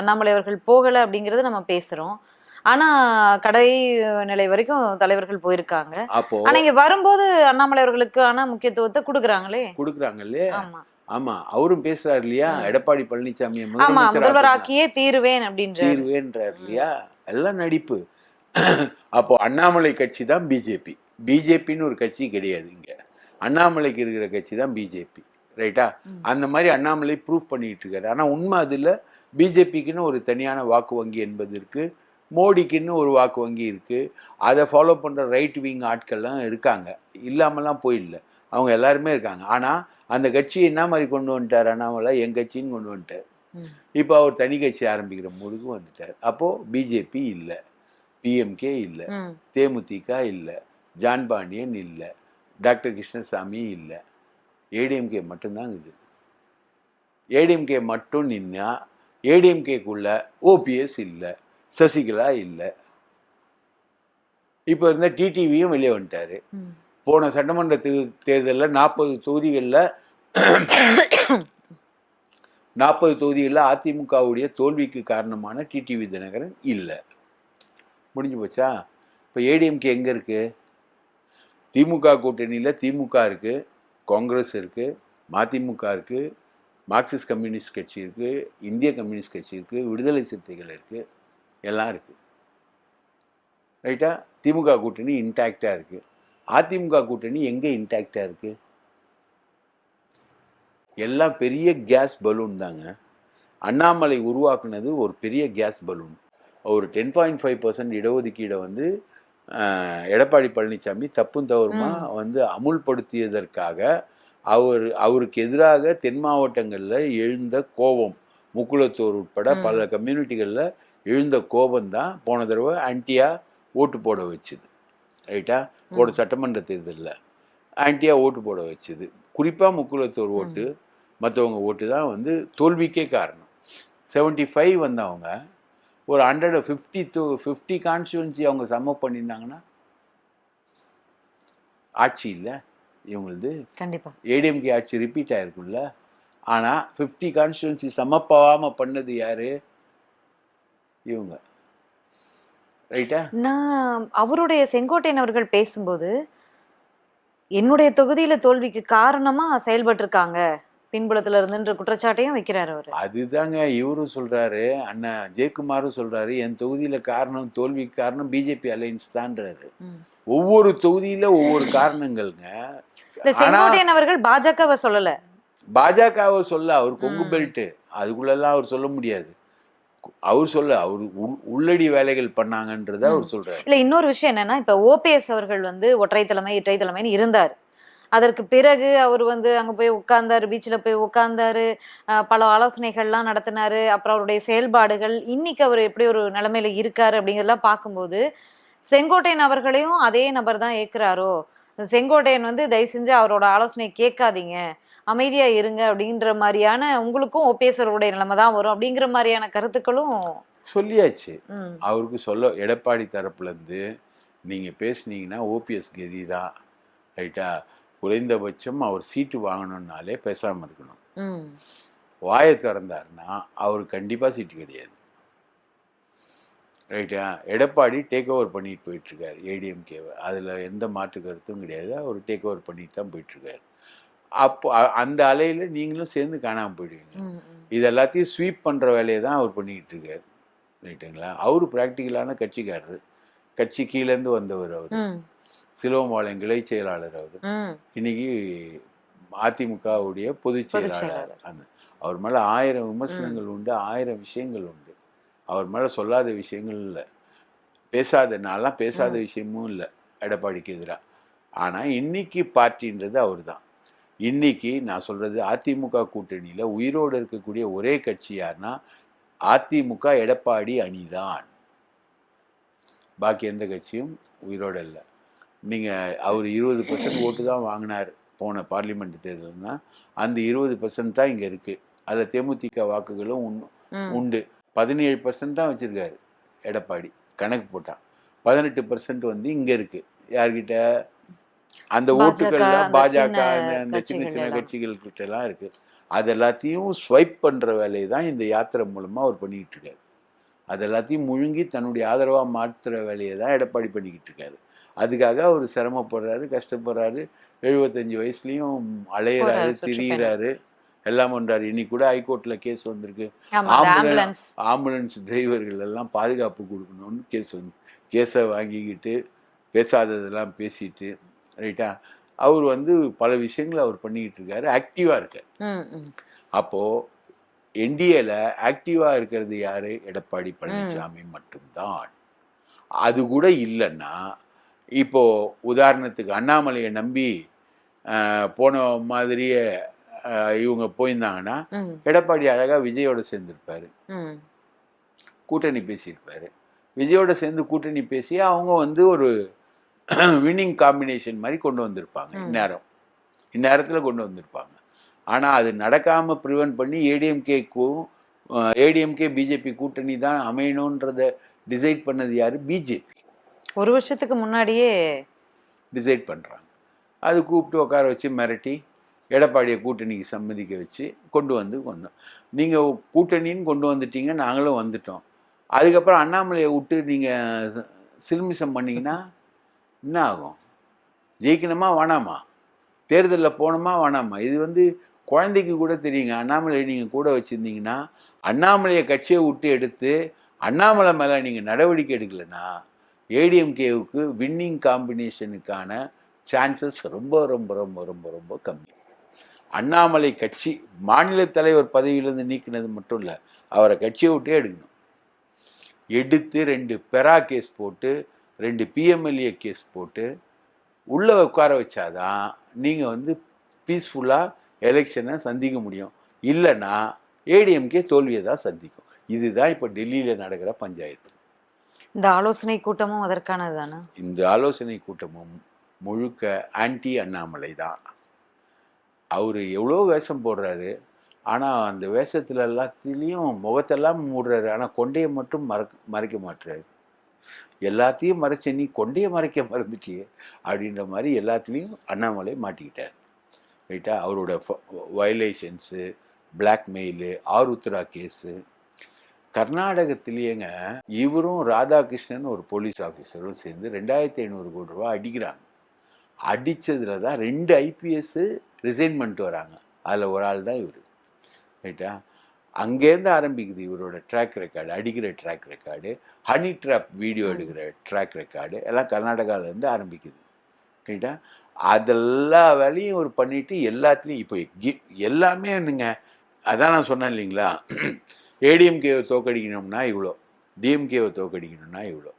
அண்ணாமலை அவர்கள் போகலை அப்படிங்கிறது நம்ம பேசுகிறோம். ஆனா கடை நிலை வரைக்கும் தலைவர்கள் போயிருக்காங்க. ஆனா இங்க வரும்போது அண்ணாமலை அவர்களுக்கு ஆனா முக்கியத்துவத்தை கொடுக்குறாங்களே. ஆமா, அவரும் பேசுறாரு இல்லையா, எடப்பாடி பழனிசாமி முதல்வராக்கியே தீருவேன் தீருவேன்றார் இல்லையா. எல்லாம் நடிப்பு. அப்போ அண்ணாமலை கட்சி தான் பிஜேபி. பிஜேபின்னு ஒரு கட்சி கிடையாது இங்க. அண்ணாமலைக்கு இருக்கிற கட்சி தான் பிஜேபி. ரைட்டா? அந்த மாதிரி அண்ணாமலை ப்ரூவ் பண்ணிட்டு இருக்காரு. ஆனா உண்மை அதுல பிஜேபிக்குன்னு ஒரு தனியான வாக்கு வங்கி என்பது இருக்கு, மோடிக்குன்னு ஒரு வாக்கு வங்கி இருக்குது. அதை ஃபாலோ பண்ணுற ரைட் விங் ஆட்கள்லாம் இருக்காங்க, இல்லாமலாம் போயிடல, அவங்க எல்லாருமே இருக்காங்க. ஆனால் அந்த கட்சியை என்ன மாதிரி கொண்டு வந்துட்டார் அண்ணாமலை? என் கட்சின்னு கொண்டு வந்துட்டார். இப்போ அவர் தனி கட்சி ஆரம்பிக்கிற மூடுக்கு வந்துட்டார். அப்போது பிஜேபி இல்லை, பிஎம்கே இல்லை, தேமுதிக இல்லை, ஜான் பாண்டியன் இல்லை, டாக்டர் கிருஷ்ணசாமி இல்லை, ஏடிஎம்கே மட்டும்தான் இது. ஏடிஎம்கே மட்டும் நின்னா ஏடிஎம்கேக்குள்ள ஓபிஎஸ் இல்லை, சசிகலா இல்லை, இப்போ இருந்த டிடிவியும் வெளியே வந்துட்டாரு. போன சட்டமன்ற தேர்தலில் 40 தொகுதிகளில் 40 தொகுதிகளில் அதிமுகவுடைய தோல்விக்கு காரணமான டிடிவி தினகரன் இல்லை. முடிஞ்சு போச்சா? இப்போ ஏடிஎம்கே எங்கே இருக்குது? திமுக கூட்டணியில் திமுக இருக்குது, காங்கிரஸ் இருக்குது, மதிமுக இருக்குது, மார்க்சிஸ்ட் கம்யூனிஸ்ட் கட்சி இருக்குது, இந்திய கம்யூனிஸ்ட் கட்சி இருக்குது, விடுதலை சிறுத்தைகள் இருக்குது, எல்லாம் இருக்குது. ரைட்டா? திமுக கூட்டணி இன்டாக்டாக இருக்குது. அதிமுக கூட்டணி எங்கே இன்டாக்டாக இருக்குது? எல்லாம் பெரிய கேஸ் பலூன் தாங்க. அண்ணாமலை உருவாக்குனது ஒரு பெரிய கேஸ் பலூன். ஒரு 10.5% இடஒதுக்கீடை வந்து எடப்பாடி பழனிசாமி தப்பும் தவறுமா வந்து அமுல்படுத்தியதற்காக அவருக்கு எதிராக தென் மாவட்டங்களில் எழுந்த கோபம், முக்குளத்தூர் உட்பட பல கம்யூனிட்டிகளில் எழுந்த கோபம்தான் போன தடவை ஆன்டியாக ஓட்டு போட வச்சுது. ரைட்டா? போன சட்டமன்ற தேர்தலில் ஆன்டியாக ஓட்டு போட வச்சுது. குறிப்பாக முக்குளத்தூர் ஓட்டு, மற்றவங்க ஓட்டு தான் வந்து தோல்விக்கே காரணம். 75 வந்தவங்க ஒரு 150 கான்ஸ்டியூன்சி அவங்க சம்மப் பண்ணியிருந்தாங்கன்னா ஆட்சி இல்லை இவங்களது. கண்டிப்பாக ஏடிஎம்கே ஆட்சி ரிப்பீட் ஆயிருக்கும்ல. ஆனால் 50 கான்ஸ்டியூன்சி சமப்பாகாமல் பண்ணது யாரு? இவங்க. ரைட்டா? நான் அவருடைய செங்கோட்டையன் அவர்கள் பேசும்போது என்னுடைய தொகுதியில தோல்விக்கு காரணமா செயல்பட்டிருக்காங்க பின்புலத்துல இருந்துன்ற குற்றச்சாட்டையும் வைக்கிறாரு அவரு. அதுதாங்க இவரும் சொல்றாரு, அண்ணா ஜெயக்குமாரும் சொல்றாரு, என் தொகுதியில காரணம், தோல்விக்கு காரணம் பிஜேபி அலைன்ஸ் தான்றாரு. ஒவ்வொரு தொகுதியில ஒவ்வொரு காரணங்கள்ங்க. செங்கோட்டையன் அவர்கள் பாஜகவை சொல்லல, பாஜகவை சொல்ல, அவர் கொங்கு பெல்ட் அதுக்குள்ளெல்லாம் அவர் சொல்ல முடியாது. அவர் சொல்ல, அவர் உள்ளடி வேலைகள் பண்ணாங்கன்றத அவர் சொல்றாரு. இல்ல இன்னொரு விஷயம் என்னன்னா, இப்ப ஓபிஎஸ் அவர்கள் வந்து ஒற்றை தலைமை இரட்டை தலைமைன்னு இருந்தார். அதற்கு பிறகு அவர் வந்து அங்க போய் உட்கார்ந்தாரு, பீச்சில் போய் உட்கார்ந்தாரு, பல ஆலோசனைகள்லாம் நடத்தினாரு. அப்புறம் அவருடைய செயல்பாடுகள் இன்னைக்கு அவர் எப்படி ஒரு நிலைமையில இருக்காரு அப்படிங்கிறதெல்லாம் பார்க்கும்போது செங்கோட்டையன் அவர்களையும் அதே நபர் தான் ஏற்கிறாரோ? செங்கோட்டையன் வந்து தயவு செஞ்சு அவரோட ஆலோசனை கேட்காதீங்க, அமைதியா இருங்க அப்படின்ற மாதிரியான, உங்களுக்கும் ஓபிஎஸ் அவருடைய நிலைமை தான் வரும் அப்படிங்கிற மாதிரியான கருத்துக்களும் சொல்லியாச்சு. அவருக்கு சொல்ல எடப்பாடி தரப்புல இருந்து நீங்க பேசுனீங்கன்னா ஓபிஎஸ் கதி தான். ரைட்டா? குறைந்தபட்சம் அவர் சீட்டு வாங்கணும்னாலே பேசாம இருக்கணும். வாயை திறந்தாருன்னா அவர் கண்டிப்பா சீட்டு கிடையாது. ரைட்டா? எடப்பாடி டேக் ஓவர் பண்ணிட்டு போயிட்டு இருக்காரு ஏடிஎம்கேவை. அதுல எந்த மாற்று கருத்தும் கிடையாது. அவர் டேக் ஓவர் பண்ணிட்டு தான் போயிட்டு இருக்காரு. அப்போ அந்த அலையில நீங்களும் சேர்ந்து காணாமல் போயிடுவீங்க. இது எல்லாத்தையும் ஸ்வீப் பண்ற வேலையை தான் அவர் பண்ணிக்கிட்டு இருக்காரு. ரைட்டுங்களா? அவரு ப்ராக்டிக்கலான கட்சிக்காரரு. கட்சி கீழேருந்து வந்தவர் அவர். சிலோம்பாளையம் கிளை செயலாளர் அவர். இன்னைக்கு அதிமுகவுடைய பொதுச் செயலாளர். அந்த அவர் மேல 1000 விமர்சனங்கள் உண்டு, 1000 விஷயங்கள் உண்டு. அவர் மேல சொல்லாத விஷயங்கள் இல்லை, நான்லாம் பேசாத விஷயமும் இல்லை எடப்பாடிக்கு எதிராக. ஆனா இன்னைக்கு பார்ட்டின்றது அவர் தான். இன்னைக்கு நான் சொல்றது, அதிமுக கூட்டணியில உயிரோடு இருக்கக்கூடிய ஒரே கட்சி யாருன்னா அதிமுக எடப்பாடி அணிதான். பாக்கி எந்த கட்சியும் உயிரோடு இல்லை. நீங்கள் அவர் 20% ஓட்டு தான் வாங்கினார் போன பார்லிமெண்ட் தேர்தல்னா, அந்த 20% தான் இங்கே இருக்குது. அதில் தேமுதிக வாக்குகளும் உண்டு. 17% தான் வச்சுருக்காரு எடப்பாடி. கணக்கு போட்டான் 18% வந்து இங்கே இருக்குது. யார்கிட்ட? அந்த ஓட்டுகள்லாம் பாஜக, அந்த சின்ன சின்ன கட்சிகள்கிட்ட எல்லாம் இருக்குது. அது எல்லாத்தையும் ஸ்வைப் பண்ணுற வேலையை தான் இந்த யாத்திரை மூலமாக அவர் பண்ணிக்கிட்டு இருக்காரு. அது எல்லாத்தையும் முழுங்கி தன்னுடைய ஆதரவாக மாற்றுற வேலையை தான் எடப்பாடி பண்ணிக்கிட்டு இருக்காரு. அதுக்காக அவர் சிரமப்படுறாரு, கஷ்டப்படுறாரு. 75 வயசுலயும் அலையிறாரு, திரியிறாரு, எல்லாம் பண்றாரு. இன்னைக்கு கூட ஹைகோர்ட்ல கேஸ் வந்திருக்கு. ஆம்புலன்ஸ் டிரைவர்கள் எல்லாம் பாதுகாப்பு கொடுக்கணும்னு கேஸை வாங்கிக்கிட்டு பேசாததெல்லாம் பேசிட்டு, ரைட்டா? அவர் வந்து பல விஷயங்களை அவர் பண்ணிக்கிட்டு இருக்காரு, ஆக்டிவா இருக்காரு. அப்போ என்டிஏல ஆக்டிவா இருக்கிறது யாரு? எடப்பாடி பழனிசாமி மட்டும்தான். அது கூட இல்லைன்னா, இப்போ உதாரணத்துக்கு அண்ணாமலையை நம்பி போன மாதிரியே இவங்க போயிருந்தாங்கன்னா எடப்பாடி அழகா விஜயோட சேர்ந்துருப்பாரு, கூட்டணி பேசியிருப்பாரு. விஜயோட சேர்ந்து கூட்டணி பேசி அவங்க வந்து ஒரு வின்னிங் காம்பினேஷன் மாதிரி கொண்டு வந்திருப்பாங்க. இந்நேரத்தில் கொண்டு வந்திருப்பாங்க. ஆனால் அது நடக்காமல் ப்ரிவென்ட் பண்ணி ஏடிஎம்கே பிஜேபி கூட்டணி தான் அமையணுன்றத டிசைட் பண்ணது யாரு? பிஜேபி. ஒரு வருஷத்துக்கு முன்னாடியே டிசைட் பண்ணுறாங்க. அது கூப்பிட்டு உட்கார வச்சு மிரட்டி எடப்பாடியை கூட்டணிக்கு சம்மதிக்க வச்சு கொண்டு வந்தோம். நீங்கள் கூட்டணின்னு கொண்டு வந்துட்டீங்க, நாங்களும் வந்துட்டோம். அதுக்கப்புறம் அண்ணாமலையை விட்டு நீங்கள் சில்மிசம் பண்ணிங்கன்னா என்ன ஆகும்? ஜெயிக்கணுமா வேணாமா? தேர்தலில் போகணுமா வேணாமா? இது குழந்தைக்கு கூட தெரியுங்க. அண்ணாமலையை நீங்கள் கூட வச்சுருந்தீங்கன்னா, அண்ணாமலையை கட்சியை விட்டு எடுத்து அண்ணாமலை மேலே நீங்கள் நடவடிக்கை எடுக்கலைன்னா ஏடிஎம்கேவுக்கு வின்னிங் காம்பினேஷனுக்கான சான்சஸ் ரொம்ப ரொம்ப ரொம்ப ரொம்ப ரொம்ப கம்மி. அண்ணாமலை கட்சி மாநில தலைவர் பதவியிலேருந்து நீக்கினது மட்டும் இல்லை, அவரை கட்சியை விட்டே எடுக்கணும். எடுத்து 2 பெரா கேஸ் போட்டு 2 பிஎம்எல்ஏ கேஸ் போட்டு உள்ளே உட்கார வச்சாதான் நீங்கள் பீஸ்ஃபுல்லாக எலெக்ஷனை சந்திக்க முடியும். இல்லைன்னா ஏடிஎம்கே தோல்வியை தான் சந்திக்கும். இதுதான் இப்போ டெல்லியில் நடக்கிற பஞ்சாயத்து. இந்த ஆலோசனை கூட்டமும் அதற்கானது தானே? இந்த ஆலோசனை கூட்டமும் முழுக்க ஆன்டி அண்ணாமலை தான். அவர் எவ்வளோ வேஷம் போடுறாரு, ஆனால் அந்த வேஷத்தில் எல்லாத்துலேயும் முகத்தெல்லாம் மூடுறாரு, ஆனால் கொண்டையை மட்டும் மறைக்க மாட்டுறாரு. எல்லாத்தையும் மறைச்ச நீ கொண்டையை மறைக்க மறந்துட்டியே அப்படின்ற மாதிரி எல்லாத்துலேயும் அண்ணாமலை மாட்டிக்கிட்டார். ரைட்டா? அவரோட வயலேஷன்ஸு, பிளாக்மெயிலு, ஆருத்ரா கேஸு. கர்நாடகத்திலேயேங்க இவரும் ராதாகிருஷ்ணன் ஒரு போலீஸ் ஆஃபீஸரும் சேர்ந்து 2500 கோடி ரூபா அடிக்கிறாங்க. அடித்ததுல தான் 2 ஐபிஎஸ்ஸு ரிசைன் பண்ணிட்டு வராங்க. அதில் ஒரு ஆள் தான் இவர். ரைட்டா? அங்கேருந்து ஆரம்பிக்குது இவரோட ட்ராக் ரெக்கார்டு, அடிக்கிற track record, honey trap video எடுக்கிற ட்ராக் ரெக்கார்டு எல்லாம் கர்நாடகாவிலேருந்து ஆரம்பிக்குது. ரைட்டா? அதெல்லாம் வேலையும் இவர் பண்ணிட்டு எல்லாத்துலேயும் இப்போ எல்லாமே ஒன்றுங்க. அதான் நான் சொன்னேன் இல்லைங்களா, ஏடிஎம்கேவை தோக்கடிக்கணும்னா இவ்வளோ, டிஎம்கேவை தோக்கடிக்கணும்னா இவ்வளோ.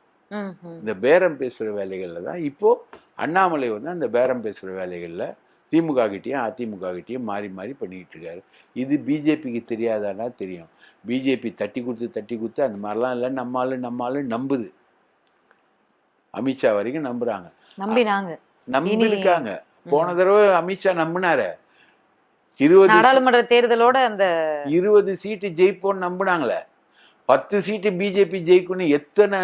இந்த பேரம் பேசுகிற வேலைகளில் தான் இப்போது அண்ணாமலை அந்த பேரம் பேசுகிற வேலைகளில் திமுக கிட்டேயும் அதிமுக கிட்டேயும் மாறி மாறி பண்ணிக்கிட்டு இருக்காரு. இது பிஜேபிக்கு தெரியாதானா? தெரியும். பிஜேபி தட்டி கொடுத்து அந்த மாதிரிலாம் இல்லை, நம்மளால நம்புது. அமித்ஷா வரைக்கும் நம்புறாங்க, நம்பிருக்காங்க. போன தடவை அமித்ஷா நம்பினாரு. 20 நாடாளுமன்ற தேர்தலோட அந்த 20 சீட்டு ஜெயிப்போன்னு நம்பினாங்களே. 10 சீட்டு பிஜேபி ஜெயிக்கும்னு எத்தனை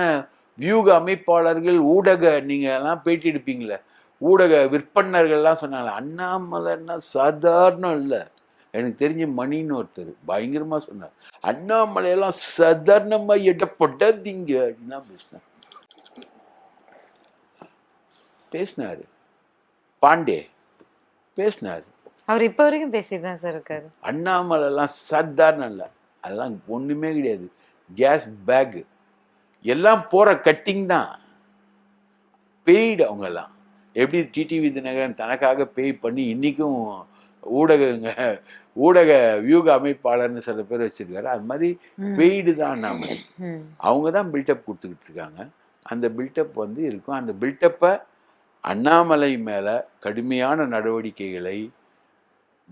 வியூக அமைப்பாளர்கள், ஊடக நீங்க எல்லாம் பேட்டி எடுப்பீங்களே, ஊடக விற்பனர்கள்லாம் சொன்னாங்க. அண்ணாமலைன்னா சாதாரணம் இல்லை. எனக்கு தெரிஞ்ச மணின்னு ஒருத்தர் பயங்கரமா சொன்னார், அண்ணாமலையெல்லாம் சாதாரணமா எடப்பட்டீங்க அப்படின்னு பேசினாரு. பாண்டே பேசினாரு. அவர் இப்ப வரைக்கும் பேசிட்டு தான் சார் இருக்காரு. அண்ணாமலைலாம் சாதாரணம் இல்லை, அதெல்லாம் ஒண்ணுமே கிடையாது. கேஸ் பேக் எல்லாம் போற கட்டிங் தான், பெய்டு. அவங்கெல்லாம் எப்படி டிடிவி தினகரன் தனக்காக பேய் பண்ணி இன்னைக்கும் ஊடக வியூக அமைப்பாளர்னு சில பேர் வச்சிருக்காரு, அது மாதிரி பெய்டு தான் அண்ணாமலை. அவங்க தான் பில்டப் கொடுத்துக்கிட்டு இருக்காங்க. அந்த பில்டப் இருக்கும். அந்த பில்டப்பை அண்ணாமலை மேல கடுமையான நடவடிக்கைகளை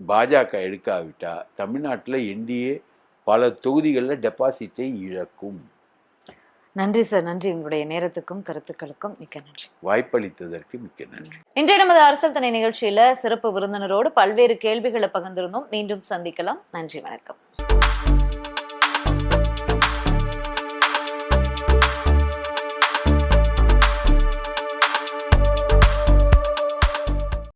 பாஜக எடுக்காவிட்டா தமிழ்நாட்டில் என்டிஏ பல தொகுதிகளில் டெபாசிட்டை இழக்கும். நன்றி சார், நன்றி. உங்களுடைய நேரத்துக்கும் கருத்துக்களுக்கும் மிக்க நன்றி. வாய்ப்பளித்ததற்கு மிக்க நன்றி. இன்றைய நமது அரசியல் தனி நிகழ்ச்சியில சிறப்பு விருந்தினரோடு பல்வேறு கேள்விகளை பகிர்ந்திருந்தோம். மீண்டும் சந்திக்கலாம். நன்றி, வணக்கம்.